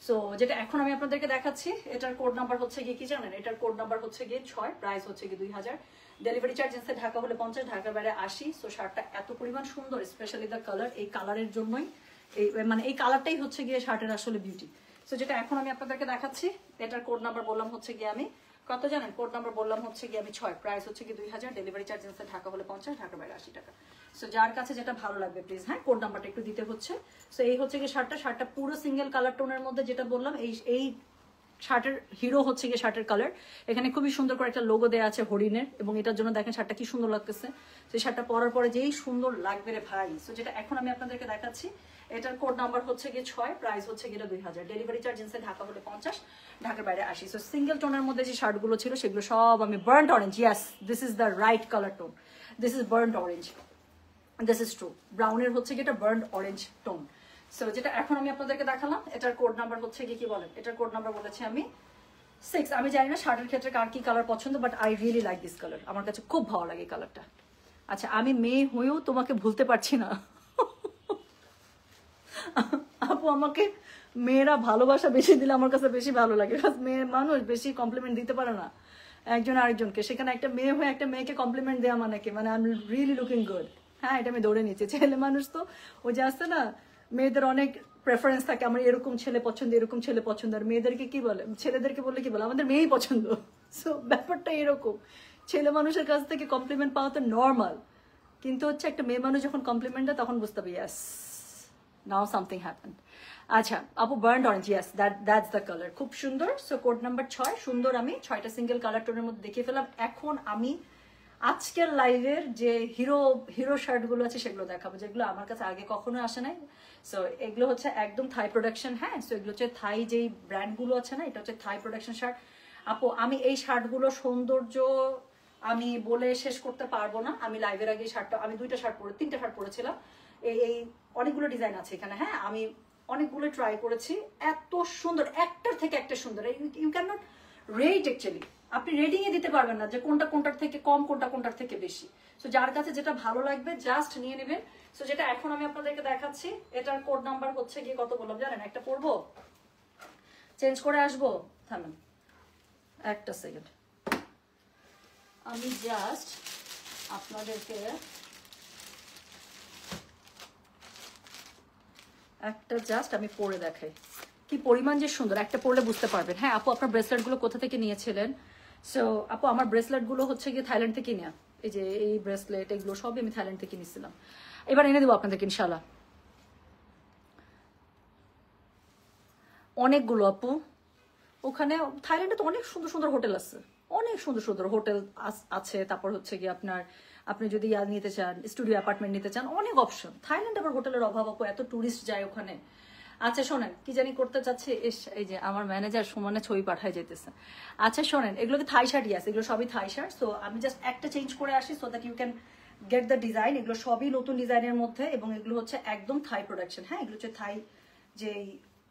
সো যেটা এখন আমি আপনাদেরকে দেখাচ্ছি এটার কোড নাম্বার হচ্ছে গিয়ে কি জানেন? এটার কোড নাম্বার হচ্ছে গিয়ে 6। প্রাইস হচ্ছে গিয়ে 2000, ডেলিভারি চার্জ ইনসাইড ঢাকা হলে 50, ঢাকার বাইরে 80। সো শার্টটা এত পরিমাণ সুন্দর, স্পেশালি দ্য কালার, এই কালারের জন্যই, এই কালারটাই হচ্ছে গিয়ে শার্টের আসলে বিউটি। সো যেটা এখন আমি আপনাদেরকে দেখাচ্ছি এটার কোড নাম্বার বললাম হচ্ছে গিয়ে আমি কত জানেন? কোড নাম্বার বললাম হচ্ছে গিয়ে আমি 6। প্রাইস হচ্ছে গিয়ে 2000, ডেলিভারি চার্জ ইনসাইড ঢাকা হলে 50, ঢাকার বাইরে 80 টাকা। সো যার কাছে যেটা ভালো লাগবে প্লিজ, হ্যাঁ, কোড নাম্বারটা একটু দিতে হচ্ছে। সো এই হচ্ছে গিয়ে শার্টটা পুরো সিঙ্গেল কালার টোনের মধ্যে, যেটা বললাম এই শার্টের হিরো হচ্ছে গিয়ে শার্টের কালার। এখানে খুবই সুন্দর করে একটা লোগো দেওয়া আছে হরিণের, এবং এটার জন্য দেখেন শার্টটা কি সুন্দর লাগতেছে। সেই শার্টটা পরার পরে যেই সুন্দর লাগবে রে ভাই। সো যেটা এখন আমি আপনাদেরকে দেখাচ্ছি এটার কোড নাম্বার হচ্ছে গিয়ে 6। প্রাইস হচ্ছে গিয়ে 2000, ডেলিভারি চার্জ ইনসাইড ঢাকা হলে 50, ঢাকার বাইরে 80। সো সিঙ্গেল টোনের মধ্যে যে শার্টগুলো ছিল সেগুলো সব আমি burnt orange, yes this is the right colour tone, this is burnt orange, this is true. ব্রাউনের হচ্ছে গিয়ে এটা বার্ন্ট অরেঞ্জ টোন। সো যেটা এখন আমি আপনাদেরকে দেখালাম এটার কোড নাম্বার হচ্ছে গিয়ে কি বলেন? এটার কোড নাম্বার বলেছি আমি 6। আমি জানি না শার্টের ক্ষেত্রে কার কি কালার পছন্দ, but I really like this colour, আমার কাছে খুব ভালো লাগে এই কালারটা। আচ্ছা, আমি মেয়ে হয়েও তোমাকে ভুলতে পারছি না আপু, আমাকে মেয়েরা ভালোবাসা বেশি দিলে আমার কাছে বেশি ভালো লাগে, মেয়ে মানুষ বেশি কমপ্লিমেন্ট দিতে পারে না একজন আরেকজনকে, সেখানে একটা মেয়ে হয়ে একটা মেয়েকে কমপ্লিমেন্ট দেওয়া মানে কি, মানে I am really looking good. হ্যাঁ, এটা আমি দৌড়ে নিচ্ছি। ছেলে মানুষ তো ওই যে আসছে না, মেয়েদের অনেক প্রেফারেন্স থাকে, আমার এরকম ছেলে পছন্দ, এরকম ছেলে পছন্দ। আর মেয়েদেরকে কি বলে, ছেলেদেরকে বললে কি বলে, আমাদের মেয়েই পছন্দ। সো ব্যাপারটা এরকম, ছেলে মানুষের কাছ থেকে কমপ্লিমেন্ট পাওয়া তো নর্মাল, কিন্তু হচ্ছে একটা মেয়ে মানুষ যখন কমপ্লিমেন্ট দেয় তখন বুঝতে হবে ইয়াস নাও সামথিং হ্যাপেন্ড। আচ্ছা আপু, burnt orange, yes that's the colour, খুব সুন্দর। সো কোড নাম্বার 6 সুন্দর। আমি 6টা সিঙ্গেল কালার টোনের মধ্যে দেখিয়ে ফেলাম। এখন আমি আজকের লাইভের যে হিরো শার্টগুলো আছে সেগুলো দেখাবো, যেগুলো আমার কাছে আগে কখনো আসে নাই। সো এগুলো হচ্ছে একদম থাই প্রোডাকশন। হ্যাঁ, সো এগুলো হচ্ছে থাই যেই ব্র্যান্ডগুলো আছে না, এটা হচ্ছে থাই প্রোডাকশন শার্ট। আপু আমি এই শার্টগুলো সৌন্দর্য আমি বলে শেষ করতে পারবো না। আমি লাইভের আগে শার্টটা, আমি 3টা শার্ট পরেছিলাম। এই অনেকগুলো ডিজাইন আছে এখানে। হ্যাঁ, আমি অনেকগুলো ট্রাই করেছি, এত সুন্দর, একটার থেকে একটা সুন্দর। You can not rate actually আপনি রেটিং এ দিতে পারবেন না যে কোনটা কোনটার থেকে কম, কোনটা কোনটার থেকে বেশি। সো যার কাছে যেটা ভালো লাগবে জাস্ট নিয়ে নেবেন। সো যেটা এখন আমি আপনাদেরকে দেখাচ্ছি, এটার কোড নাম্বার হচ্ছে গিয়ে কত বললাম জানেন? একটা পড়বো, চেঞ্জ করে আসবো, থামেন একটা সেকেন্ড, আমি জাস্ট আপনাদেরকে একটা জাস্ট আমি পরে দেখাই কি পরিমাণ যে সুন্দর। একটা পরলে বুঝতে পারবেন। হ্যাঁ আপু, আপনার ব্রেসলেট গুলো কোথা থেকে নিয়েছিলেন? সো আপু, আমার ব্রেসলেট গুলো হচ্ছে গিয়ে থাইল্যান্ড থেকে নেওয়া। এই যে এই ব্রেসলেট এগুলো সবই আমি থাইল্যান্ড থেকে নিয়েছিলাম। এবার এনে দেবো আপনাদেরকে ইনশাল্লাহ অনেকগুলো আপু। ওখানে থাইল্যান্ডে তো অনেক সুন্দর সুন্দর হোটেল আছে, অনেক সুন্দর সুন্দর হোটেল আছে। তারপর হচ্ছে গিয়ে আপনার, আপনি যদি নিতে চান স্টুডিও অ্যাপার্টমেন্ট নিতে চান, অনেক অপশন। থাইল্যান্ড আবার হোটেলের অভাব আপু, এত টুরিস্ট যায় ওখানে। আচ্ছা শোনেন, কি জানি করতে চাচ্ছি, এই যে আমার ম্যানেজার সুমনে ছবি পাঠায় যেতেছে। আচ্ছা শোনেন, এগুলো থাই শার্টই আছে, এগুলো সবই থাই শার্ট। সো আমি জাস্ট একটা চেঞ্জ করে আসি so that you can get the design. এগুলো সবই নতুন ডিজাইনের মধ্যে এবং এগুলো হচ্ছে একদম থাই প্রোডাকশন। হ্যাঁ, এগুলো হচ্ছে থাই যে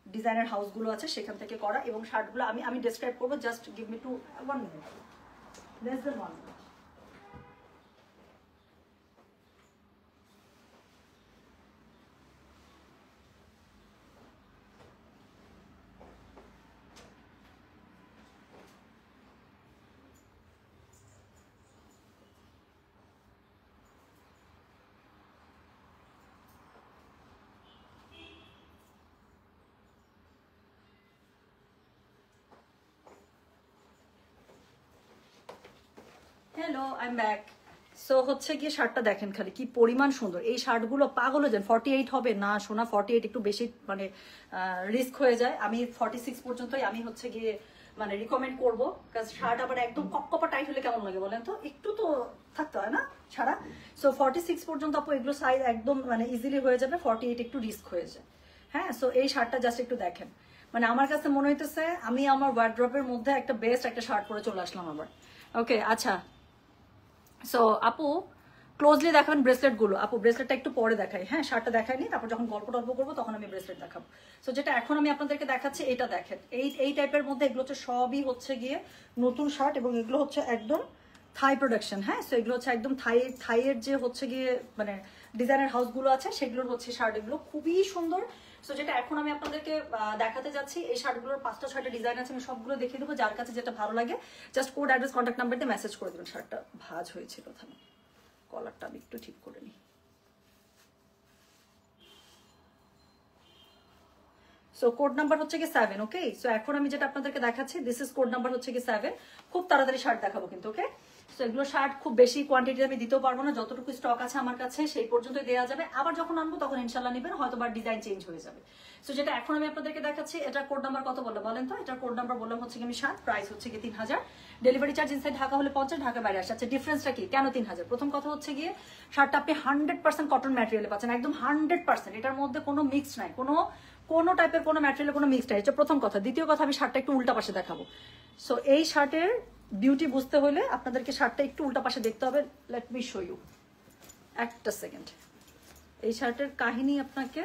ডিজাইনার হাউসগুলো আছে সেখান থেকে করা। এবং শার্টগুলো আমি ডেসক্রাইব করবো, just give me 1 minute, less than 1 minute. Hello, I am back. So হচ্ছে গিয়ে শার্টটা দেখেন খালি কি পরিমাণ সুন্দর। এই শার্টগুলো পাগল হয়ে যান। 48 হবে না সোনা, 48 একটু বেশি মানে রিস্ক হয়ে যায়। আমি 46 পর্যন্তই আমি হচ্ছে গিয়ে মানে রিকমেন্ড করবো। কারণ শার্ট আবার একদম কপকপা টাইট হলে কেমন লাগে বলেন তো? একটু তো থাকতে হয় না ছাড়া। সো 46 পর্যন্ত আপু এগুলো সাইজ একদম মানে ইজিলি হয়ে যাবে। 48 একটু রিস্ক হয়ে যায়। হ্যাঁ, সো এই শার্টটা জাস্ট একটু দেখেন, মানে আমার কাছে মনে হইতেছে আমি আমার ওয়ার্ড্রপের মধ্যে একটা বেস্ট একটা শার্ট পরে চলে আসলাম আবার। ওকে আচ্ছা, সো আপু ক্লোজলি দেখাবেন ব্রেসলেট গুলো। আপু ব্রেসলেটটা একটু পরে দেখাই, হ্যাঁ শার্টটা দেখাইনি, তারপর যখন গল্প টল্প করবো তখন আমি ব্রেসলেট দেখাবো। সো যেটা এখন আমি আপনাদেরকে দেখাচ্ছি এটা দেখেন, এই টাইপের মধ্যে এগুলো হচ্ছে সবই হচ্ছে গিয়ে নতুন শার্ট এবং এগুলো হচ্ছে একদম থাই প্রোডাকশন। হ্যাঁ, সো এগুলো হচ্ছে একদম থাইয়ের যে হচ্ছে গিয়ে মানে ডিজাইনার হাউসগুলো আছে সেগুলোর হচ্ছে শার্ট। এগুলো খুবই সুন্দর। সো যেটা এখন আমি আপনাদেরকে দেখাতে যাচ্ছি, এই শার্টগুলোর 5টা 6টা ডিজাইন আছে, আমি সবগুলো দেখিয়ে দেবো। যার কাছে যেটা ভালো লাগে just code address contact number দিয়ে মেসেজ করে দেবেন। শার্টটা ভাঁজ হয়েছিল, থামে কলারটা আমি একটু ঠিক করে নিই। সো কোড নাম্বার হচ্ছে কি 7। ওকে, সো এখন আমি যেটা আপনাদেরকে দেখাচ্ছি দিস ইজ কোড নাম্বার হচ্ছে কি 7। খুব তাড়াতাড়ি শার্ট দেখাবো কিন্তু। ওকে, সো এগুলো শার্ট খুব বেশি কোয়ান্টিটি আমি দিতেও পারবো না, যতটুকু স্টক আছে আমার কাছে সেই পর্যন্তই দেওয়া যাবে। আবার যখন আনবো তখন ইনশাল্লাহ নেবেন, হয়তো বা ডিজাইন চেঞ্জ হয়ে যাবে। সো যেটা এখন আমি আপনাদেরকে দেখাচ্ছি, এটার কোড নাম্বার কত বললাম বলেন তো? এটার কোড নাম্বার বললাম হচ্ছে কি আমি 7, প্রাইস হচ্ছে কি 3000। ডেলিভারি চার্জ ইনসাইড ঢাকা হলে 50, ঢাকা বাইরে আসে। আচ্ছা ডিফারেন্সটা কি, কেন 3000? প্রথম কথা হচ্ছে গিয়ে শার্টটা আপনি 100% কটন ম্যাটেরিয়ালে পাচ্ছেন, একদম 100%। এটার মধ্যে কোনো মিক্স নাই, কোনো টাইপের কোনো ম্যাটেরিয়াল কোনো মিক্সড নাই। এটা প্রথম কথা। দ্বিতীয় কথা, আমি শার্টটা একটু উল্টা পাশে দেখাবো। সো এই শার্টের বিউটি বুঝতে হলে আপনাদেরকে শার্টটা একটু উল্টা পাশে দেখতে হবে। লেট মি শো ইউ, একটা সেকেন্ড। এই শার্টের কাহিনী আপনাকে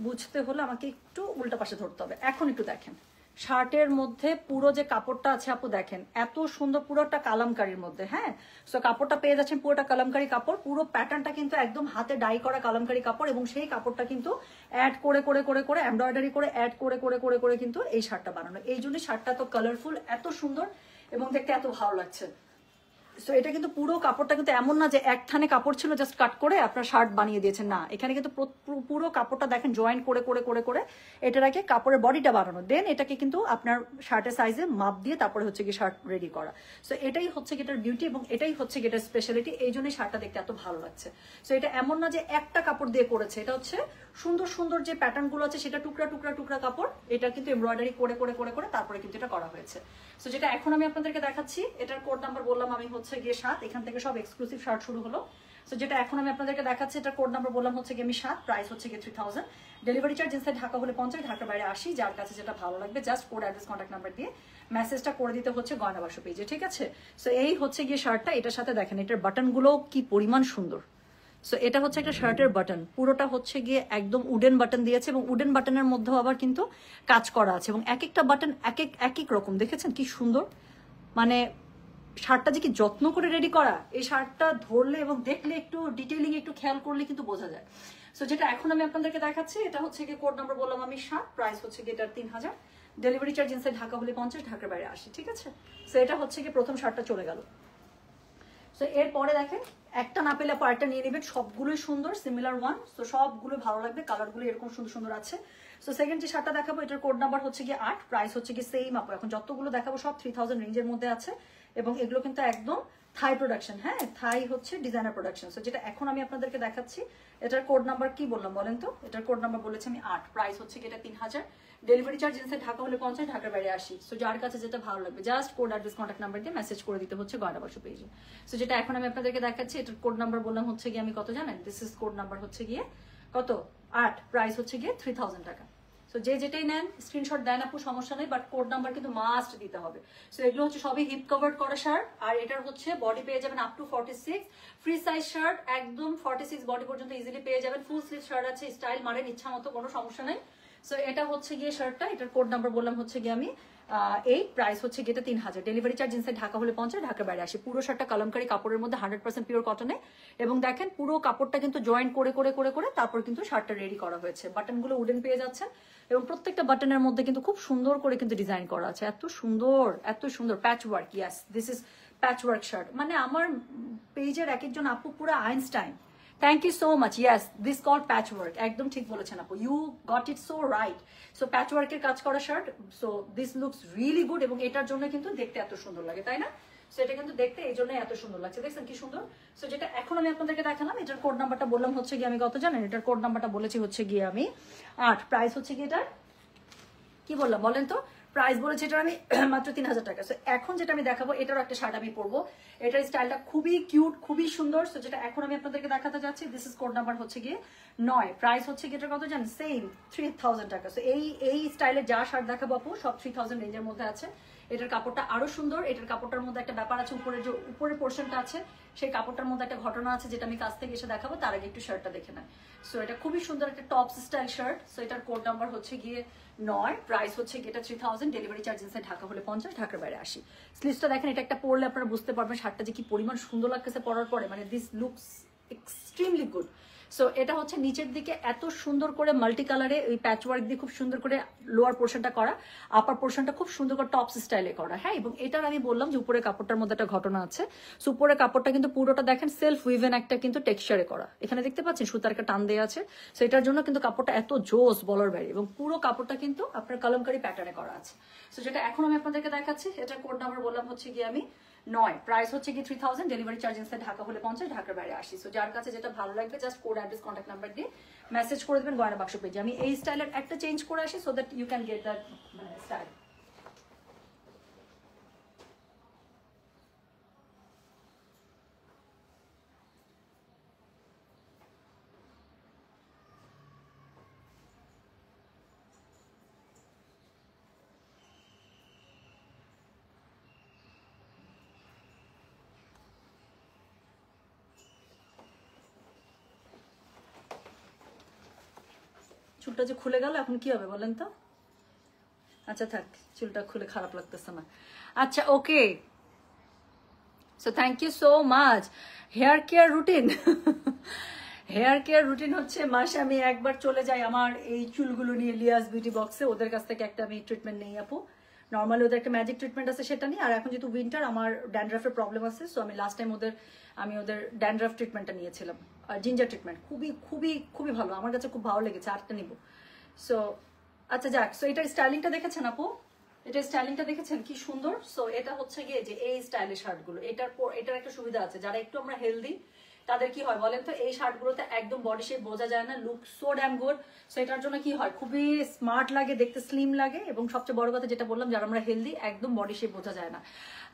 বুঝতে হলে আমাকে একটু উল্টা পাশে ধরতে হবে। এখন একটু দেখেন শার্টের মধ্যে পুরো যে কাপড়টা আছে আপু দেখেন, এত সুন্দর, পুরোটা কালামকারীর মধ্যে। হ্যাঁ, সো কাপড়টা পেয়ে যাচ্ছেন পুরোটা কালামকারী কাপড়। পুরো প্যাটার্নটা কিন্তু একদম হাতে ডাই করা কালামকারী কাপড় এবং সেই কাপড়টা কিন্তু অ্যাড করে করে করে করে এমব্রয়ডারি করে অ্যাড করে করে করে করে কিন্তু এই শার্টটা বানানো। এই জন্য শার্টটা এত কালারফুল, এত সুন্দর এবং দেখতে এত ভালো লাগছে। সো এটা কিন্তু পুরো কাপড়টা কিন্তু এমন না যে একখানে কাপড় ছিল জাস্ট কাট করে আপনার শার্ট বানিয়ে দিয়েছেন, না, এখানে কিন্তু পুরো কাপড়টা দেখেন জয়েন করে করে করে করে এটাকে কাপড়ের বডিটা বানানো, দেন এটাকে কিন্তু আপনার শার্টের সাইজে মাপ দিয়ে তারপরে হচ্ছে কি শার্ট রেডি করা। সো এটাই হচ্ছে কি এটার বিউটি এবং এটাই হচ্ছে কি এটার স্পেশালিটি। এই জন্যই শার্টটা দেখতে এত ভালো লাগছে। সো এটা এমন না যে একটা কাপড় দিয়ে করেছে, এটা হচ্ছে সুন্দর সুন্দর যে প্যাটার্ন গুলো আছে সেটা টুকরা টুকরা টুকরা কাপড়, এটা কিন্তু এমব্রয়ডারি করে করে করে করে তারপরে কিন্তু এটা করা হয়েছে। সো যেটা এখন আমি আপনাদেরকে দেখাচ্ছি, এটার কোড নাম্বার বললাম আমি হচ্ছে গিয়ে 7। এখান থেকে সব এক্সক্লুসিভ শার্ট শুরু হলো। সো যেটা এখন আমি আপনাদেরকে দেখাচ্ছি, এটার কোড নাম্বার বললাম হচ্ছে গিয়ে আমি 7, প্রাইস হচ্ছে গিয়ে 3000। ডেলিভারি চার্জ ইনসাইড ঢাকা হলে 50, ঢাকার বাইরে 80। যার কাছে যেটা ভালো লাগবে just code address contact number দিয়ে মেসেজটা করে দিতে হচ্ছে গয়না বাক্স পেজে, ঠিক আছে? সো এই হচ্ছে গিয়ে শার্টটা। এটার সাথে দেখেন এটার বাটনগুলো কি পরিমাণ সুন্দর। সো এটা হচ্ছে একটা শার্টের বাটন, পুরোটা হচ্ছে গিয়ে একদম উডেন বাটন দিয়েছে এবং উডেন বাটনের মধ্যেও আবার কিন্তু কাজ করা আছে এবং এক একটা বাটন এক এক রকম, দেখেছেন কি সুন্দর। মানে শার্টটা যে কি যত্ন করে রেডি করা, এই শার্টটা ধরলে এবং দেখলে একটু ডিটেইলিং একটু খেয়াল করলে কিন্তু বোঝা যায়। সো যেটা এখন আমি আপনাদেরকে দেখাচ্ছি এটা হচ্ছে কি কোড নাম্বার বললাম আমি 7, প্রাইস হচ্ছে কি এটার 3000, ডেলিভারি চার্জ ইনসাইড ঢাকা হলে 50, ঢাকার বাইরে 80, ঠিক আছে। সো এটা হচ্ছে কি প্রথম শার্টটা চলে গেল। সো এরপরে দেখেন একটা না পেলে আরেকটা নিয়ে নেবেন, সবগুলোই সুন্দর, সিমিলার ওয়ান, সো সবগুলো ভালো লাগবে, কালারগুলো এরকম সুন্দর সুন্দর আছে। সো সেকেন্ড যে শার্টটা দেখাবো এটার কোড নাম্বার হচ্ছে গিয়ে 8, প্রাইস হচ্ছে কি সেম আপু, এখন যতগুলো দেখাবো সব 3000 রেঞ্জের মধ্যে আছে এবং এগুলো কিন্তু একদম থাই প্রোডাকশন, হ্যাঁ থাই হচ্ছে ডিজাইনার প্রোডাকশন। সো যেটা এখন আমি আপনাদেরকে দেখাচ্ছি এটার কোড নাম্বার কি বললাম বলেন তো, এটার কোড নাম্বার বলেছি আমি 8, প্রাইস হচ্ছে কি এটা 3000, ডেলিভারি চার্জ ইনসাইড ঢাকা হলে 50, ঢাকার বাইরে 80। সো যার কাছে যেটা ভালো লাগবে just code address contact number দিয়ে মেসেজ করে দিতে হচ্ছে গয়না বাক্স পেজে। সো যেটা এখন আমি আপনাদেরকে দেখাচ্ছি এটার কোড নাম্বার বললাম হচ্ছে গিয়ে আমি কত জানেন, দিস ইজ কোড নাম্বার হচ্ছে গিয়ে কত 8, প্রাইস হচ্ছে গিয়ে 3000 টাকা। সো যে যেটাই নেন স্ক্রিনশট দেন আপু, সমস্যা নেই, বাট কোড নাম্বার কিন্তু মাস্ট দিতে হবে। সো এগুলো হচ্ছে সবই হিপ কভার্ড করা শার্ট আর এটার হচ্ছে বডি পেয়ে যাবেন up to 46, free size shirt একদম 46 বডি পর্যন্ত ইজিলি পেয়ে যাবেন, ফুল স্লিভ শার্ট আছে, স্টাইল মারেন ইচ্ছা মতো, কোনো সমস্যা নেই। সো এটা হচ্ছে গিয়ে শার্টটা, এটার কোড নাম্বার বললাম হচ্ছে গিয়ে আমি 8, প্রাইস হচ্ছে গিয়ে 3000, ডেলিভারি চার্জ ইনসাইড ঢাকা হলে 50, ঢাকার বাইরে 80। পুরো শার্টটা কালামকারী কাপড়ের মধ্যে 100% পিওর কটনে এবং দেখেন পুরো কাপড়টা কিন্তু জয়েন্ট করে করে করে করে তারপর কিন্তু শার্টটা রেডি করা হয়েছে, বাটনগুলো উডেন পেয়ে যাচ্ছেন এবং প্রত্যেকটা বাটনের মধ্যে কিন্তু খুব সুন্দর করে কিন্তু ডিজাইন করা আছে, এত সুন্দর patchwork, yes this is patchwork shirt. মানে আমার পেজের এক একজন আপু পুরো Einstein, thank you so much, yes this call patchwork, একদম ঠিক বলেছেন আপু, you got it so right. So প্যাচ ওয়ার্কের কাজ করা shirt, so this looks really good এবং এটার জন্য কিন্তু দেখতে এত সুন্দর লাগে, তাই না? সো এটা কিন্তু দেখতে এই জন্য এত সুন্দর লাগছে, দেখছেন কি সুন্দর। সো যেটা এখন আমি আপনাদেরকে দেখালাম এটার কোড নাম্বারটা বললাম হচ্ছে গিয়ে আমি কত জানেন, এটার কোড নাম্বারটা বলেছি হচ্ছে গিয়ে আমি 8, প্রাইস হচ্ছে গিয়ে এটার কি বললাম বলেন তো, প্রাইস বলেছি এটা আমি মাত্র 3000 টাকা। সো এখন যেটা আমি দেখাবো এটারও একটা শার্ট আমি পরবো, এটার স্টাইলটা খুবই কিউট খুবই সুন্দর। সো যেটা এখন আমি আপনাদেরকে দেখাতে যাচ্ছি দিস ইজ কোড নাম্বার হচ্ছে গিয়ে 9, প্রাইস হচ্ছে গিয়ে এটা কত জানেন, সেম 3000 টাকা। সো এই স্টাইলের যা শার্ট দেখাবো আপু সব 3000 রেঞ্জের মধ্যে আছে। এটার কাপড়টা আরো সুন্দর, এটার কাপড়টার মধ্যে একটা ব্যাপার আছে, উপরে যে উপরের পোর্শনটা আছে সেই কাপড়টার মধ্যে একটা ঘটনা আছে যেটা আমি কাছ থেকে এসে দেখাবো, তার আগে একটু শার্টটা দেখে নেয়। সো এটা খুবই সুন্দর একটা টপস স্টাইল শার্ট। সো এটার কোড নাম্বার হচ্ছে গিয়ে 9, প্রাইস হচ্ছে গিয়ে এটা 3000, ডেলিভারি চার্জ ইনসাইড ঢাকা হলে 50, ঢাকার বাইরে 80। স্লিভসটা দেখেন, এটা একটা পরলে আপনারা বুঝতে পারবেন শার্টটা যে কি পরিমাণ সুন্দর লাগতেছে পরার পরে, মানে this looks extremely good. So এটা হচ্ছে নিচের দিকে এত সুন্দর করে মাল্টি কালারে ওই প্যাচ ওয়ার্ক দিয়ে খুব সুন্দর করে লোয়ার পোর্শনটা করা, আপার পোর্শনটা খুব সুন্দর করে টপস স্টাইলে করা, হ্যাঁ। এবং এটার আমি বললাম যে উপরে কাপড়টার মধ্যে একটা ঘটনা আছে। সো উপরের কাপড়টা কিন্তু পুরোটা দেখেন সেলফ উইভেন একটা কিন্তু টেক্সচারে করা, এখানে দেখতে পাচ্ছেন সুতার একটা টান দেওয়া আছে। সো এটার জন্য কিন্তু কাপড়টা এত জোস বলার বাইরে এবং পুরো কাপড়টা কিন্তু আপনার কলমকারী প্যাটার্নে করা আছে। সো যেটা এখন আমি আপনাদেরকে দেখাচ্ছি এটার কোড নাম্বার বললাম হচ্ছে গিয়ে আমি 9, প্রাইস হচ্ছে কি 3000, ডেলিভারি চার্জ ইনসাইড ঢাকা হলে 50, ঢাকার বাইরে 80। সো যার কাছে যেটা ভালো লাগবে just code address contact number দিয়ে মেসেজ করে দেবেন গয়না বাক্স পেজে। আমি এই স্টাইলের একটা চেঞ্জ করে আসি so that you can get that style. চুলটা যে খুলে গেল এখন কি হবে বলেন তো? আচ্ছা থাক, চুলটা খুলে খারাপ লাগতেছে না। আচ্ছা okay, so thank you so much. Hair care routine hair care routine হচ্ছে মাসে আমি একবার চলে যাই আমার এই চুলগুলো নিয়ে লিয়াস বিউটি বক্সে, ওদের কাছ থেকে একটা আমি ট্রিটমেন্ট নেই আপু। নর্মালি ওদের একটা ম্যাজিক ট্রিটমেন্ট আছে সেটা নিয়ে, আর এখন যেহেতু উইন্টার আমার ড্যান্ড্রাফের প্রবলেম আছে, সো আমি লাস্ট টাইম আমি ওদের ড্যান্ড্রাফ ট্রিটমেন্টটা নিয়েছিলাম, আর জিঞ্জার ট্রিটমেন্ট খুবই খুবই খুবই ভালো, আমার কাছে খুব ভালো লেগেছে, আরেকটা নিব। সো আচ্ছা যাক, সো এটার স্টাইলিংটা দেখেছেন আপু, এটার স্টাইলিংটা দেখেছেন কি সুন্দর। সো এটা হচ্ছে গিয়ে যে এই স্টাইলের শার্টগুলো, এটার একটা সুবিধা আছে, যারা একটু আমরা হেলদি তাদের কি হয় বলেন তো, এই শার্টগুলোতে একদম বডি শেপ বোঝা যায় না, look so dam good. So এটার জন্য কি হয়, খুবই স্মার্ট লাগে, দেখতে স্লিম লাগে, এবং সবচেয়ে বড় কথা যেটা বললাম যারা আমরা হেলদি একদম বডি শেপ বোঝা যায় না।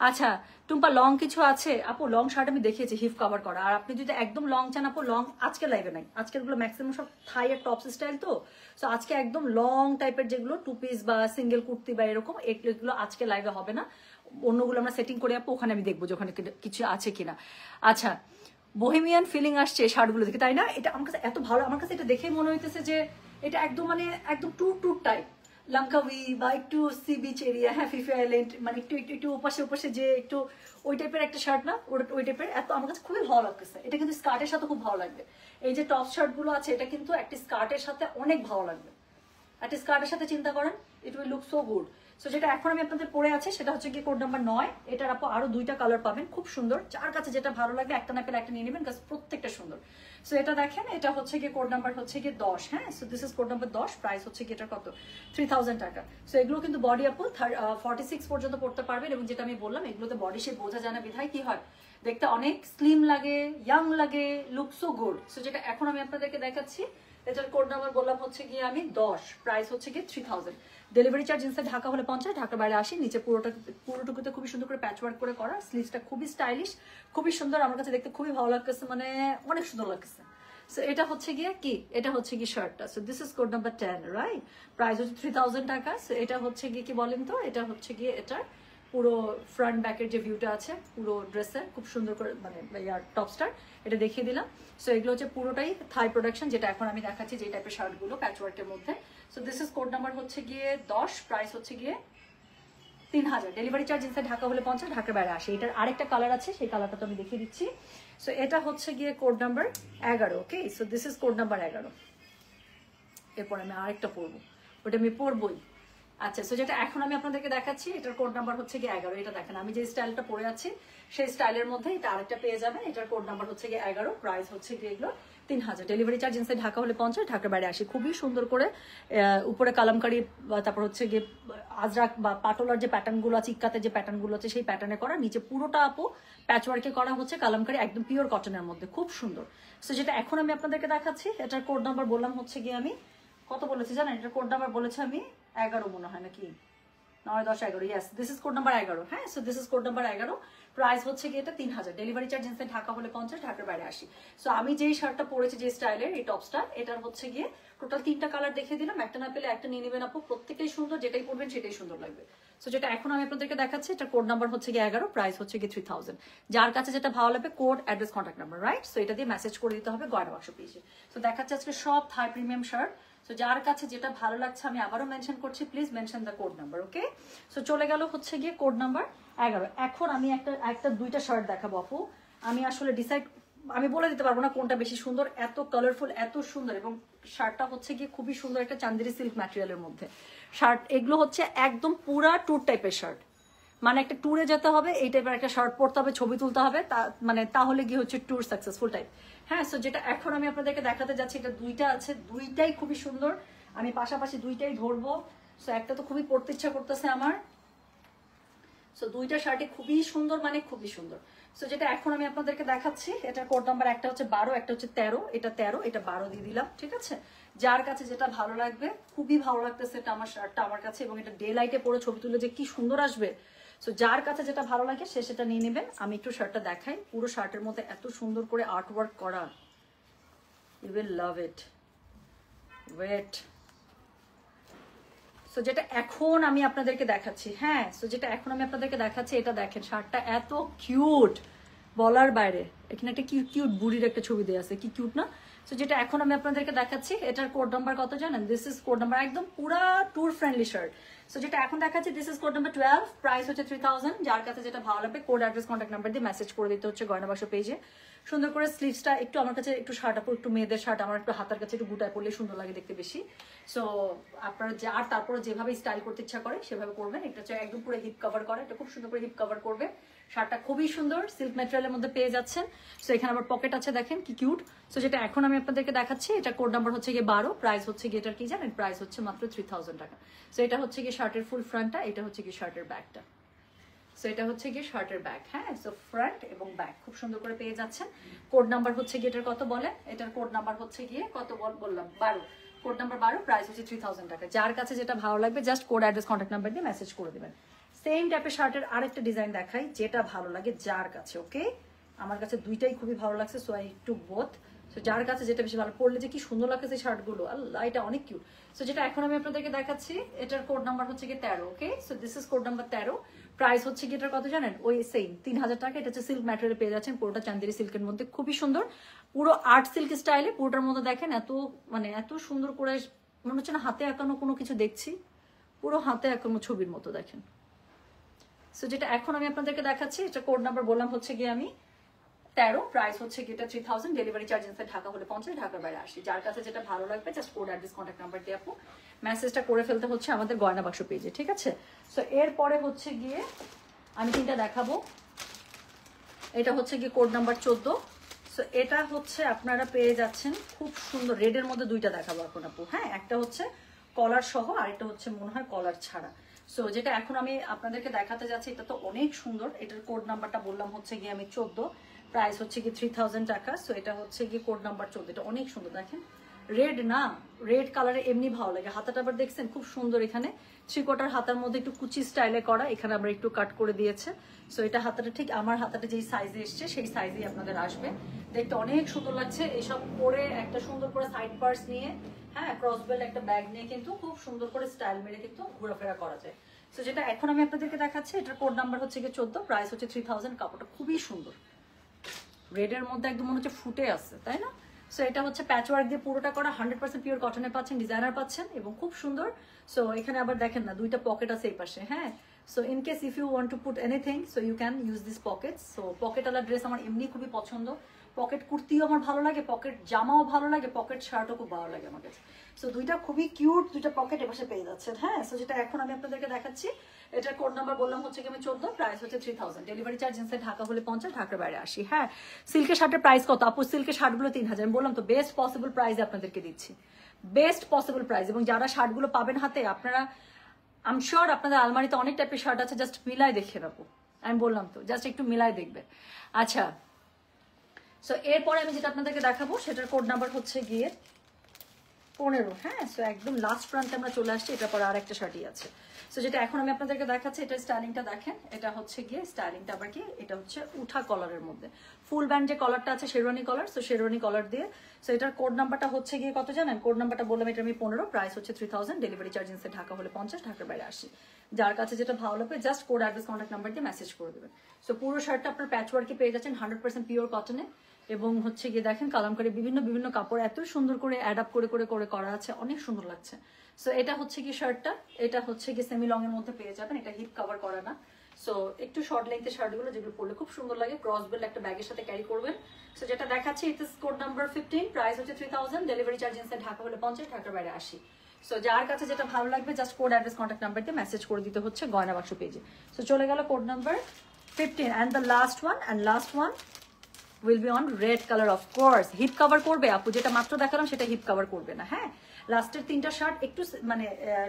আচ্ছা টুম্পা লং কিছু আছে আপু? লং শার্ট আমি দেখিয়েছি হিপ কভার করা, আর আপনি যদি একদম লং চান আপু, লং আজকে লাইভে নাই, আজকের গুলো ম্যাক্সিমাম সব থাই আর টপস স্টাইল, তো সো আজকে একদম লং টাইপের যেগুলো টু পিস বা সিঙ্গেল কুর্তি বা এরকম এগুলো আজকে লাইভে হবে না, অন্যগুলো আমরা সেটিং করে আপু ওখানে আমি দেখবো যে ওখানে কিছু আছে কিনা। আচ্ছা বোহেমিয়ান ফিলিং আসছে শার্টগুলো দেখে, তাই না? এটা আমার কাছে এত ভালো, আমার কাছে এটা দেখে মনে হইতেছে যে এটা একদম মানে একদম ট্যুর ট্যুর টাইপ, লাঙ্কাউই বা একটু সি বিচ এরিয়া, হ্যাঁ ফিফি আইল্যান্ড, মানে একটু একটু একটু ওপাশে ওপাশে যে একটু ওই টাইপের একটা শার্ট না, ওই টাইপের এত আমার কাছে খুবই ভালো লাগতেছে। এটা কিন্তু স্কার্টের সাথে খুব ভালো লাগবে। এই যে টপ শার্টগুলো আছে এটা কিন্তু একটা স্কার্টের সাথে অনেক ভালো লাগবে। একটা স্কার্টের সাথে চিন্তা করেন, it will look so good. So যেটা এখন আমি আপনাদের পরে আছে সেটা হচ্ছে কি কোড নাম্বার 9। এটার আপু আরো 2টা কালার পাবেন, খুব সুন্দর। যার কাছে যেটা ভালো লাগবে একটা না পেলে একটা নিয়ে নেবেন, কারণ প্রত্যেকটা সুন্দর। সো এটা দেখেন, এটা হচ্ছে কি কোড নাম্বার হচ্ছে কি 10, হ্যাঁ। So this is code number 10, price হচ্ছে কি এটা কত, 3000 টাকা। সো এগুলো কিন্তু বডি আপু 46 পর্যন্ত পড়তে পারবেন, এবং যেটা আমি বললাম এগুলোতে বডি শেপ বোঝা যায় না, বিধায় কি হয় দেখতে অনেক স্লিম লাগে, ইয়াং লাগে, লুক সো গুড। সো যেটা এখন আমি আপনাদেরকে দেখাচ্ছি, এটার কোড নাম্বার বললাম হচ্ছে গিয়ে আমি 10, প্রাইস হচ্ছে গিয়ে 3000। ডেলিভারি চার্জ ইনসাইড ঢাকা হলে 50, ঢাকার বাইরে 80। নিচে পুরোটুকুতে খুবই সুন্দর করে প্যাচ ওয়ার্ক করে করা, স্লিভসটা খুবই স্টাইলিশ, খুবই সুন্দর, আমার কাছে দেখতে খুবই ভালো লাগতেছে, মানে অনেক সুন্দর লাগতেছে। সো এটা হচ্ছে গিয়ে কি, এটা হচ্ছে কি শার্টটা। So this is code number 10, right? Price হচ্ছে 3000 টাকা। সো এটা হচ্ছে গিয়ে কি বলেন তো, এটা হচ্ছে গিয়ে এটার পুরো ফ্রন্ট ব্যাকের যে ভিউটা আছে পুরো ড্রেসের, খুব সুন্দর করে মানে ইয়ার টপস্টার এটা দেখিয়ে দিলাম। সো এগুলো হচ্ছে পুরোটাই থাই প্রোডাকশন, যেটা এখন আমি দেখাচ্ছি যে টাইপের শার্টগুলো প্যাচওয়ার্কের মধ্যে। So this is code number হচ্ছে গিয়ে 10, প্রাইস হচ্ছে গিয়ে 3000। ডেলিভারি চার্জ ইনসাইড ঢাকা হলে 50, ঢাকার বাইরে 80। এটার আরেকটা কালার আছে, সেই কালারটা তো আমি দেখিয়ে দিচ্ছি। সো এটা হচ্ছে গিয়ে code number 11, okay. So this is code number 11। এরপর আমি আরেকটা পরবো, ওটা আমি পরবই। আচ্ছা, সো যেটা এখন আমি আপনাদেরকে দেখাচ্ছি এটার কোড নাম্বার হচ্ছে গিয়ে 11। এটা দেখেন আমি যে স্টাইলটা পরে আছি সেই স্টাইলের মধ্যে এটা আরেকটা পেয়ে যাবেন। এটার কোড নাম্বার হচ্ছে গিয়ে 11, প্রাইস হচ্ছে গিয়ে এগুলো 3000। ডেলিভারি চার্জ ইনসাইড ঢাকা হলে 50, ঢাকার বাইরে 80। খুবই সুন্দর করে উপরে কালামকারি, তারপর হচ্ছে গিয়ে আজরাক বা পাটোলার যে প্যাটার্নগুলো আছে, ইক্কাতে যে প্যাটার্নগুলো আছে সেই প্যাটার্নে করা, নিচে পুরোটা আপু প্যাচওয়ার্কে করা হচ্ছে কালামকারি, একদম পিওর কটনের মধ্যে, খুব সুন্দর। সো যেটা এখন আমি আপনাদেরকে দেখাচ্ছি এটার কোড নাম্বার বললাম হচ্ছে গিয়ে আমি কত বলেছি জানেন, এটার কোড নাম্বার বলেছি আমি 11 মনে হয় নাকি, 9, 10, 11, yes this is code number 11, হ্যাঁ। So this is code number 11, price হচ্ছে গিয়ে এটা 3000। ডেলিভারি চার্জ ইনসাইড ঢাকা হলে 50, ঢাকার বাইরে 80। সো আমি যেই শার্টটা পরেছি যে স্টাইলের, এই টপসটা, এটার হচ্ছে গিয়ে টোটাল 3টা কালার দেখিয়ে দিলাম, একটা না পেলে একটা নিয়ে নেবেন আপু, প্রত্যেকটাই সুন্দর, যেটাই পরবেন সেটাই সুন্দর লাগবে। সো যেটা এখন আমি আপনাদেরকে দেখাচ্ছি এটা কোড নাম্বার হচ্ছে গিয়ে 11, প্রাইস হচ্ছে গিয়ে 3000। যার কাছে যেটা ভালো লাগবে, code, address, contact number, right? So এটা দিয়ে মেসেজ করে দিতে হবে গয়না বাক্স পেজে। সো দেখাচ্ছে আজকে সব থাই প্রিমিয়াম শার্ট। সো যার কাছে যেটা ভালো লাগছে আমি আবারও মেনশন করছি, please mention the code number, okay. So চলে গেল হচ্ছে গিয়ে কোড নাম্বার 11। এখন আমি একটা 2টা শার্ট দেখাবো আপু। আমি আসলে আমি বলে দিতে পারবো না কোনটা বেশি সুন্দর, এত কালারফুল, এত সুন্দর, এবং শার্টটা হচ্ছে গিয়ে খুবই সুন্দর একটা চান্দেরি সিল্ক ম্যাটেরিয়ালের মধ্যে শার্ট। এগুলো হচ্ছে একদম পুরা ট্যুর টাইপের শার্ট, মানে একটা ট্যুরে যেতে হবে এই টাইপের একটা শার্ট পরতে হবে, ছবি তুলতে হবে, মানে তাহলে গিয়ে হচ্ছে ট্যুর সাকসেসফুল টাইপ, হ্যাঁ। সো যেটা এখন আমি আপনাদেরকে দেখাতে যাচ্ছি, এটা 2টা আছে, 2টাই খুবই সুন্দর। আমি পাশাপাশি 2টাই ধরবো। সো একটা তো খুবই পরতে ইচ্ছা করতেছে আমার। সো 2টা শার্টই খুবই সুন্দর, মানে খুবই সুন্দর। সো যেটা এখন আমি আপনাদেরকে দেখাচ্ছি এটার কোড নাম্বার একটা হচ্ছে 12, একটা হচ্ছে 13। এটা 13, এটা 12 দিয়ে দিলাম, ঠিক আছে। যার কাছে যেটা ভালো লাগবে, খুবই ভালো লাগতেছে এটা আমার শার্টটা আমার কাছে, এবং এটা ডে লাইটে পরে ছবি তুলে যে কি সুন্দর আসবে। সো যার কাছে যেটা ভালো লাগে সে সেটা নিয়ে নেবেন। আমি একটু শার্টটা দেখাই, পুরো শার্টের মধ্যে এত সুন্দর করে আর্ট ওয়ার্ক করা, you will love it. Wait. So যেটা এখন আমি আপনাদেরকে দেখাচ্ছি, হ্যাঁ, সো যেটা এখন আমি আপনাদেরকে দেখাচ্ছি এটা দেখেন, শার্টটা এত কিউট বলার বাইরে। এখানে একটা কিউট কিউট বুড়ির একটা ছবি দেওয়া আছে, কি কিউট না। সো যেটা এখন আমি আপনাদেরকে দেখাচ্ছি এটার কোড নাম্বার কত জানেন? দিস ইজ কোড নাম্বার, একদম পুরা ট্যুর ফ্রেন্ডলি শার্ট। সো যেটা এখন দেখাচ্ছি this is code number 12, price হচ্ছে 3000। যার কাছে যেটা ভালো লাগবে কোড, অ্যাড্রেস, কন্ট্যাক্ট নাম্বার দিয়ে মেসেজ করে দিতে হচ্ছে গয়না বাক্স পেজে। সুন্দর করে স্লিভসটা একটু, আমার কাছে একটু শার্ট আপু, একটু মেয়েদের শার্ট আমার একটু হাতার কাছে একটু গুটায় পড়লে সুন্দর লাগে দেখতে বেশি। সো আপনারা আর তারপরে যেভাবে স্টাইল করতে ইচ্ছা করে সেভাবে করবেন। এটা হচ্ছে একদম পুরো হিপ কভার করে, এটা খুব সুন্দর করে হিপ কভার করবে। শার্টটা খুবই সুন্দর, সিল্ক ম্যাটেরিয়ালের মধ্যে পেয়ে যাচ্ছেন। সো এখানে আবার পকেট আছে, দেখেন কি কিউট। সো যেটা এখন আমি আপনাদেরকে দেখাচ্ছি এটা কোড নাম্বার হচ্ছে গিয়ে 12, প্রাইস হচ্ছে গিয়ে এটার কি জানেন, প্রাইস হচ্ছে মাত্র 3000 টাকা। সো এটা হচ্ছে গিয়ে শার্টের ফুল ফ্রন্টটা, এটা হচ্ছে গিয়ে শার্টের ব্যাকটা। সো এটা হচ্ছে গিয়ে শার্টের ব্যাক, হ্যাঁ। সো ফ্রন্ট এবং ব্যাক খুব সুন্দর করে পেয়ে যাচ্ছেন। কোড নাম্বার হচ্ছে গিয়ে এটার কত বলে, এটার কোড নাম্বার হচ্ছে গিয়ে কত বললাম, 12। কোড নাম্বার 12, প্রাইস হচ্ছে 3000 টাকা। যার কাছে যেটা ভালো লাগবে just code, address, contact number দিয়ে মেসেজ করে দেবেন। সেম টাইপের শার্টের আরেকটা ডিজাইন দেখাই, যেটা ভালো লাগে যার কাছে, ওকে। আমার কাছে 2টাই খুবই ভালো লাগছে, so I took both. So যার কাছে যেটা বেশি ভালো, পড়লে যে কি সুন্দর লাগছে শার্টগুলো, আল্লাহ এটা অনেক কিউট। সো যেটা এখন আমি আপনাদেরকে দেখাচ্ছি এটার কোড নাম্বার হচ্ছে কি 13, okay? So this is code number 13। Price হচ্ছে কি এটার কত জানেন? ওই সেম 3000 টাকা। এটা হচ্ছে সিল্ক ম্যাটেরিয়াল পেয়ে যাচ্ছেন, পুরোটা চান্দেরি সিল্কের মধ্যে, খুবই সুন্দর, পুরো আর্ট সিল্ক স্টাইলে। পুরোটার মধ্যে দেখেন এত মানে এত সুন্দর করে মনে হচ্ছে না হাতে আঁকানো কোনো কিছু দেখছি, পুরো হাতে আঁকানো ছবির মতো দেখেন। সো যেটা এখন আমি আপনাদেরকে দেখাচ্ছি এটা কোড নাম্বার বললাম হচ্ছে গিয়ে আমি 13। প্রাইস হচ্ছে গিয়ে এটা 3000, ডেলিভারি চার্জ ইনসাইড ঢাকা হলে 50, ঢাকার বাইরে 80। যার কাছে যেটা ভালো লাগবে just code address contact number দিয়ে আপু মেসেজটা করে ফেলতে হচ্ছে আমাদের গয়না বাক্স পেজে, ঠিক আছে? সো এরপরে হচ্ছে গিয়ে আমি তিনটা দেখাবো। এটা হচ্ছে গিয়ে কোড নাম্বার 14। সো এটা হচ্ছে আপনারা পেয়ে যাচ্ছেন খুব সুন্দর রেডের মধ্যে, দুইটা দেখাবো এখন আপু, হ্যাঁ? একটা হচ্ছে কলার সহ আর একটা হচ্ছে মনে হয় কলার ছাড়া। সো যেটা এখন আমি আপনাদেরকে দেখাতে যাচ্ছি এটা তো অনেক সুন্দর। এটার কোড নাম্বারটা বললাম হচ্ছে গিয়ে আমি 14, প্রাইস হচ্ছে গিয়ে 3000 টাকা। সো এটা হচ্ছে গিয়ে কোড নাম্বার 14। এটা অনেক সুন্দর দেখেন, রেড না, রেড কালারে এমনি ভালো লাগে। হাতাটা আবার দেখছেন খুব সুন্দর, এখানে 3/4 হাতার মধ্যে একটু কুচি স্টাইলে করা, এখানে আমরা একটু কাট করে দিয়েছে। সো এটা হাতাটা ঠিক আমার হাতাটা যেই সাইজে এসছে সেই সাইজেই আপনাদের আসবে, দেখতে অনেক সুন্দর লাগছে। এইসব পরে একটা সুন্দর করে সাইড পার্স নিয়ে, হ্যাঁ, ক্রসবেল একটা ব্যাগ নিয়ে কিন্তু খুব সুন্দর করে স্টাইল মেরে কিন্তু ঘোরাফেরা করা যায়। সো যেটা এখন আমি আপনাদেরকে দেখাচ্ছি এটার কোড নাম্বার হচ্ছে গিয়ে 14, প্রাইস হচ্ছে 3000। কাপড়টা খুবই সুন্দর, রেডের মধ্যে একদম মনে হচ্ছে ফুটে আছে, তাই না? সো এটা হচ্ছে প্যাচওয়ার্ক দিয়ে পুরোটা করা, 100% পিওর কটনে পাচ্ছেন, ডিজাইনার পাচ্ছেন এবং খুব সুন্দর। সো এখানে আবার দেখেন না দুইটা পকেট আছে এই পাশে, হ্যাঁ? So in case if you want to put anything so you can use this pockets. So পকেটওয়ালা ড্রেস আমার এমনি খুবই পছন্দ, পকেট কুর্তিও আমার ভালো লাগে, পকেট জামাও ভালো লাগে, পকেট শার্টও খুব ভালো লাগে আমার কাছে। সো দুইটা খুবই কিউট, দুইটা পকেট এপাশে পেয়ে যাচ্ছেন, হ্যাঁ? সো যেটা এখন আমি আপনাদেরকে দেখাচ্ছি এটার কোড নাম্বার বললাম হচ্ছে কি আমি 14, প্রাইস হচ্ছে 3000, ডেলিভারি চার্জ ইনসাইড ঢাকা হলে 50, ঢাকার বাইরে 80। হ্যাঁ, সিল্কের শার্টের প্রাইস কত আপু? সিল্কের শার্টগুলো 3000। আমি বললাম তো বেস্ট পসিবল প্রাইস আপনাদেরকে দিচ্ছি, বেস্ট পসিবল প্রাইস। এবং যারা শার্টগুলো পাবেন হাতে, আপনারা আই এম শিওর আপনাদের আলমারিতে অনেক টাইপের শার্ট আছে, জাস্ট মিলাই দেখে রাখবো। আমি বললাম তো জাস্ট একটু মিলাই দেখবে। আচ্ছা, সো এরপরে আমি যেটা আপনাদেরকে দেখাবো সেটার কোড নাম্বার হচ্ছে গিয়ে 15। হ্যাঁ, সো একদম লাস্ট প্রান্তে আমরা চলে আসছি, এটার পরে আর একটা শার্টই আছে। সো যেটা এখন আমি আপনাদেরকে দেখাচ্ছি এটা স্টাইলিংটা দেখেন, এটা হচ্ছে গিয়ে স্টাইলিংটা আবার কি, এটা হচ্ছে উঠা কলারের মধ্যে ফুল ব্যান্ড যে কলারটা আছে শেরওয়ানি কলার। সো শেরওয়ানি কলার দিয়ে। সো এটার কোড নাম্বারটা হচ্ছে গিয়ে কত জানেন? কোড নাম্বারটা বললাম এটা আমি 15, প্রাইস হচ্ছে 3000, ডেলিভারি চার্জ ইনসাইড ঢাকা হলে 50, ঢাকার বাইরে 80। যার কাছে যেটা ভালো লাগবে just code address contact number দিয়ে মেসেজ করে দেবেন। সো পুরো শার্টটা আপনার প্যাচওয়ার্কে পেয়ে যাচ্ছেন, 100% পিওর কটনে। এবং হচ্ছে গিয়ে দেখেন কালামকারী বিভিন্ন বিভিন্ন কাপড় এত সুন্দর করে অ্যাড আপ করে করে করে করা আছে, অনেক সুন্দর লাগছে। সো এটা হচ্ছে কি শার্টটা, এটা হচ্ছে কি সেমি লং এর মধ্যে পেয়ে যাবেন, এটা হিপ কভার করা না। সো একটু শর্ট লেন্থের শার্টগুলো যেগুলো পরলে খুব সুন্দর লাগে, ক্রস বেল্ট একটা ব্যাগের সাথে ক্যারি করবেন। সো যেটা দেখাচ্ছি এটা কোড নাম্বার 15, প্রাইস হচ্ছে 3000, ডেলিভারি চার্জ ইনসাইড ঢাকা হলে 50, ঢাকার বাইরে 80। সো যার কাছে যেটা ভালো লাগবে just code address contact number দিয়ে মেসেজ করে দিতে হচ্ছে গয়না বাক্স পেজে। সো চলে গেল code number 15 and the last one will be on red color of course. Hip cover করবে আপু, যেটা মাত্র দেখালাম সেটা হিপ কভার করবে না। হ্যাঁ, লাস্টের তিনটা শার্ট একটু মানে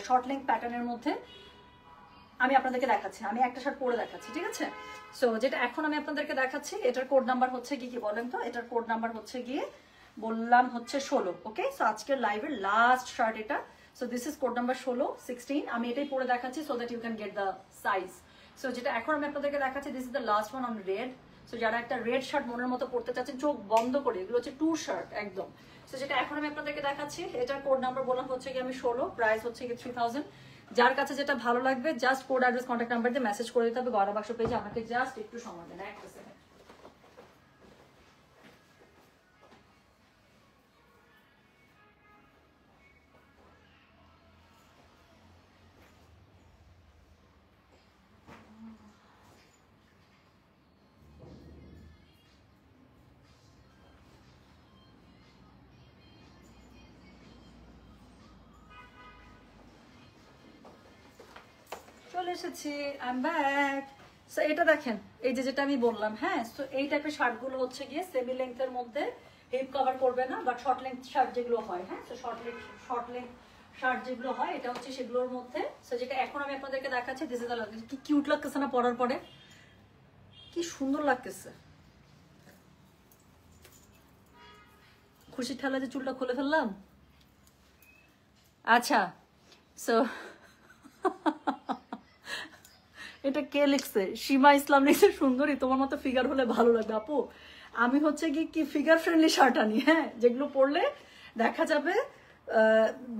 শর্ট লেন্থ প্যাটার্নের মধ্যে আমি আপনাদেরকে দেখাচ্ছি, আমি একটা শার্ট পরে দেখাচ্ছি, ঠিক আছে? সো যেটা এখন আমি আপনাদেরকে দেখাচ্ছি এটার কোড নাম্বার হচ্ছে কি কি বলেন তো? এটার কোড নাম্বার হচ্ছে গিয়ে বললাম হচ্ছে 16, ওকে? সো আজকের লাইভের লাস্ট শার্ট এটা। So this is code number 16। আমি এটাই পরে দেখাচ্ছি so that you can get the size. So যেটা এখন আমি আপনাদেরকে দেখাচ্ছি this is the last one on red. So যারা একটা রেড শার্ট মনের মতো পড়তে চাচ্ছেন চোখ বন্ধ করে, এগুলো হচ্ছে টু শার্ট একদম। সো যেটা এখন আমি আপনাদেরকে দেখাচ্ছি এটার কোড নাম্বার বললাম হচ্ছে কি আমি 16, প্রাইস হচ্ছে কি 3000। যার কাছে যেটা ভালো লাগবে just code address contact number দিয়ে মেসেজ করে দিতে হবে গয়না বাক্স পেজে। আমাকে জাস্ট একটু সময় দেন, একটা সেকেন্ড। চলে এসেছি, আই এম ব্যাক। সো এটা দেখেন, এই যে যেটা আমি বললাম, হ্যাঁ, সো এই টাইপের শার্টগুলো হচ্ছে গিয়ে সেমি লেন্থের মধ্যে, হিপ কভার করবে না, বাট শর্ট লেন্থ শার্ট যেগুলো হয়, হ্যাঁ, সো শর্ট লেন্থ শার্ট যেগুলো হয় এটা হচ্ছে সেগুলোর মধ্যে। সো যেটা এখন আমি আপনাদেরকে দেখাচ্ছি দিস ইজ দ্য লাগছে, কি কিউট লাগতেছে না পরার পরে, কি সুন্দর লাগতেছে। খুশি ঠেলা যে চুলটা খুলে ফেললাম। আচ্ছা, সো এটা কে লিখছে? সীমা ইসলাম লিখছে সুন্দরী, তোমার মতো ফিগার হলে ভালো লাগবে আপু। আমি হচ্ছে কি ফিগার ফ্রেন্ডলি শার্ট আনি, হ্যাঁ, যেগুলো পরলে দেখা যাবে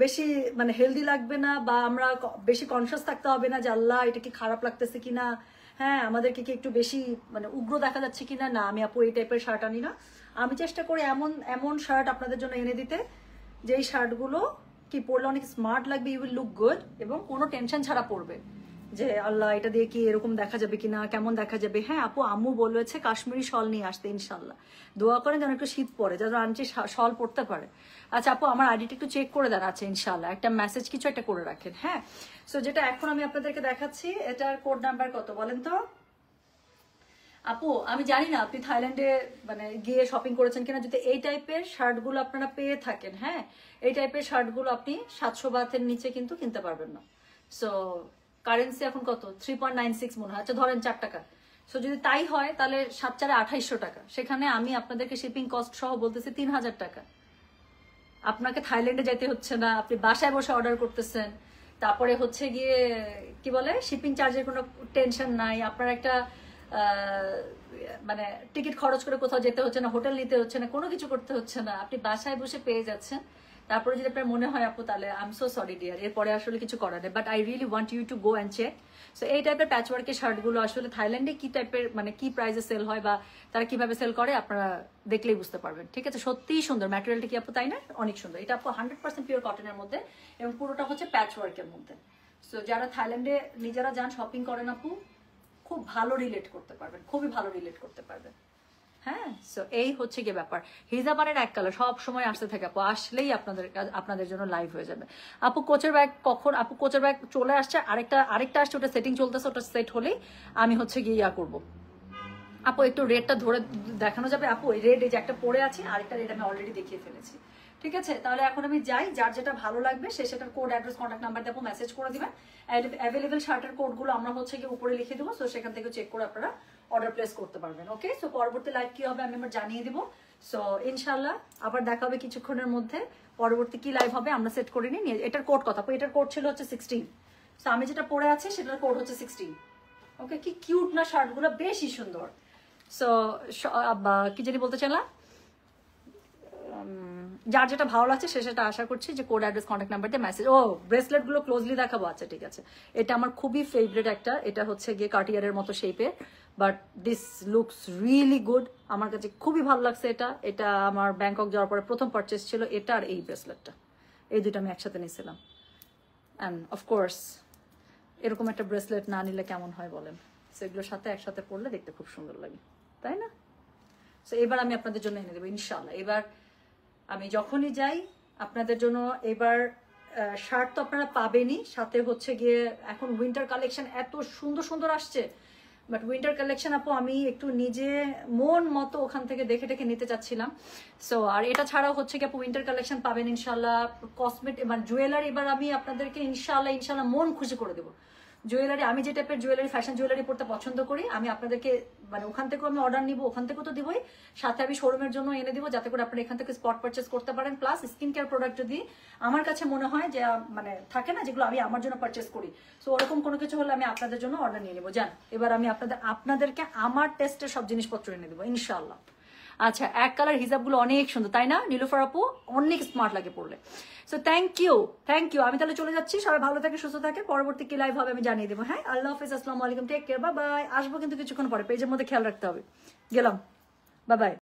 বেশি মানে হেলদি লাগবে না, বা আমরা বেশি কনসিয়াস থাকতে হবে না যে আল্লাহ এটা কি খারাপ লাগতেছে কিনা, হ্যাঁ আমাদেরকে কি একটু বেশি মানে উগ্র দেখা যাচ্ছে কিনা। না, আমি আপু এই টাইপের শার্ট আনি না। আমি চেষ্টা করি এমন এমন শার্ট আপনাদের জন্য এনে দিতে যেই শার্টগুলো কি পরলে অনেক স্মার্ট লাগবে, ইউ উইল লুক গুড, এবং কোনো টেনশন ছাড়া পরবে যে আল্লাহ এটা দিয়ে কি এরকম দেখা যাবে কিনা, কেমন দেখা যাবে। হ্যাঁ আপু, আম্মু বলেছে কাশ্মীরি শল নিয়ে আসতে, ইনশাল্লাহ দোয়া করেন যেন একটু শীত পড়ে, যেন আনছি শল পড়তে পারে। আচ্ছা আপু, আমার আইডিটা একটু চেক করে দেন। আচ্ছা ইনশাল্লাহ একটা মেসেজ কিছু একটা করে রাখেন। হ্যাঁ, সো যেটা এখন আমি আপনাদেরকে দেখাচ্ছি এটার কোড নাম্বার কত বলেন তো আপু? আমি জানি না আপনি থাইল্যান্ডে মানে গিয়ে শপিং করেছেন কিনা, যদি এই টাইপের শার্টগুলো আপনারা পেয়ে থাকেন, হ্যাঁ এই টাইপের শার্টগুলো আপনি 700 বাথের নিচে কিন্তু কিনতে পারবেন না। সো কারেন্সি এখন কত, 3.96 মনে হয়, আচ্ছা ধরেন 4 টাকা। সো যদি তাই হয় তাহলে 7 × 2800 টাকা, সেখানে আমি আপনাদেরকে শিপিং কস্ট সহ বলতেছি 3000 টাকা। আপনাকে থাইল্যান্ডে যেতে হচ্ছে না, আপনি বাসায় বসে অর্ডার করতেছেন, তারপরে হচ্ছে গিয়ে কি বলে শিপিং চার্জের কোনো টেনশন নাই, আপনার একটা মানে টিকিট খরচ করে কোথাও যেতে হচ্ছে না, হোটেল নিতে হচ্ছে না, কোনো কিছু করতে হচ্ছে না, আপনি বাসায় বসে পেয়ে যাচ্ছেন। তারপরে যদি আপনার মনে হয় আপু তাহলে I am so sorry dear, এরপরে আসলে কিছু করার নেই, but I really want you to go and check. So এই টাইপের প্যাচওয়ার্কের শার্টগুলো আসলে থাইল্যান্ডে কি টাইপের মানে কি প্রাইসে সেল হয় বা তারা কিভাবে সেল করে আপনারা দেখলেই বুঝতে পারবেন। ঠিক আছে, সত্যিই সুন্দর ম্যাটেরিয়ালটা কি আপু, তাই না? অনেক সুন্দর। এটা আপু 100% পিওর কটনের মধ্যে এবং পুরোটা হচ্ছে প্যাচওয়ার্কের মধ্যে। সো যারা থাইল্যান্ডে নিজেরা যান শপিং করেন আপু, খুব ভালো রিলেট করতে পারবেন, খুবই ভালো রিলেট করতে পারবেন। হ্যাঁ, সো এই হচ্ছে গিয়ে ব্যাপার। হিজাবানের এক কালার সব সময় আসতে থাকে আপু, আসলেই আপনাদের জন্য লাইভ হয়ে যাবে। আপু কোচের ব্যাগ কখন? আপু কোচের ব্যাগ চলে আসছে, আরেকটা আসছে, ওটা সেটিং চলতেছে, ওটা সেট হলেই আমি হচ্ছে গিয়ে ইয়া করবো। আপু একটু রেডটা ধরে দেখানো যাবে আপু? এই রেড, এই যে একটা পরে আছে, আরেকটা রেড আমি অলরেডি দেখিয়ে ফেলেছি। ঠিক আছে, তাহলে এখন আমি যাই, যার যেটা ভালো লাগবে সে সেটার কোড, অ্যাড্রেস, কন্ট্যাক্ট নাম্বার দেবো, মেসেজ করে দিবেন। অ্যাভেলেবেল শার্টের কোডগুলো আমরা হচ্ছে গিয়ে উপরে লিখে দেবো, সো সেখান থেকে চেক করে আপনারা অর্ডার প্লেস করতে পারবেন। ওকে, সো পরবর্তী লাইভ কি হবে আমি আমার জানিয়ে দিব। সো ইনশাল্লাহ আবার দেখা হবে কিছুক্ষণের মধ্যে। পরবর্তী কি লাইভ হবে আমরা সেট করে নিয়ে, এটার কোড কথা, এটার কোড ছিল হচ্ছে 16। সো আমি যেটা পরে আছি সেটার কোড হচ্ছে 16। ওকে, কি কিউট না শার্টগুলো, বেশি সুন্দর। সো কি জানি বলতে চাইলাম, যার যেটা ভালো লাগছে সে সেটা আশা করছি যে কোড, অ্যাড্রেস, কন্ট্যাক্ট নাম্বার দিয়ে মেসেজ। ও ব্রেসলেট গুলো ক্লোজলি দেখাবো, আচ্ছা ঠিক আছে। এটা আমার খুবই ফেভারিট একটা, এটা হচ্ছে গিয়ে কার্টিয়ারের মতো শেপের, but this looks really good, আমার কাছে খুবই ভালো লাগছে এটা। এটা আমার ব্যাংকক যাওয়ার পরে প্রথম পারচেস ছিল, এটা আর এই ব্রেসলেটটা, এই দুটো আমি একসাথে নিয়েছিলাম। অ্যান্ড অফকোর্স এরকম একটা ব্রেসলেট না নিলে কেমন হয় বলেন? সেগুলোর সাথে একসাথে পরলে দেখতে খুব সুন্দর লাগে, তাই না? সো এবার আমি আপনাদের জন্য এনে দেবো ইনশাল্লাহ। এবার আমি যখনই যাই আপনাদের জন্য, এবার শার্ট তো আপনারা পাবেনই, সাথে হচ্ছে গিয়ে এখন উইন্টার কালেকশন এত সুন্দর সুন্দর আসছে, বাট উইন্টার কালেকশন আপু আমি একটু নিজে মন মতো ওখান থেকে দেখে দেখে নিতে চাচ্ছিলাম। সো আর এটা ছাড়াও হচ্ছে কি আপু উইন্টার কালেকশন পাবেন ইনশাল্লাহ। কসমেটিক মানে জুয়েলারি এবার আমি আপনাদেরকে ইনশাল্লাহ মন খুশি করে দেবো। জুয়েলারি, আমি যে টাইপের জুয়েলারি, ফ্যাশন জুয়েলারি পড়তে পছন্দ করি, আমি আপনাদেরকে মানে ওখান থেকেও আমি অর্ডার নিব, ওখান থেকেও তো দিবই, সাথে আমি শোরুমের জন্য এনে দিব, যাতে করে আপনারা এখান থেকে স্পট পারচেস করতে পারেন। প্লাস স্কিন কেয়ার প্রোডাক্ট যদি আমার কাছে মনে হয় যে মানে থাকে না যেগুলো আমি আমার জন্য পারচেস করি, সো ওরকম কোনো কিছু হলে আমি আপনাদের জন্য অর্ডার নিয়ে নেবো। যান, এবার আমি আপনাদেরকে আমার টেস্টের সব জিনিসপত্র এনে দেবো ইনশাল্লাহ। আচ্ছা, এক কালার হিজাবগুলো অনেক সুন্দর, তাই না নীলুফার আপু? অনেক স্মার্ট লাগে পড়লে। So thank you. আমি তাহলে চলে যাচ্ছি, সবাই ভালো থাকে, সুস্থ থাকে। পরবর্তী কি লাইভ হবে আমি জানিয়ে দেবো। হ্যাঁ, আল্লাহ হাফিজ, আসসালামু আলাইকুম, টেক কেয়ার, বাই বাই। আসবো কিন্তু কিছুক্ষণ পরে, পেজের মধ্যে খেয়াল রাখতে হবে। গেলাম, বাই বাই।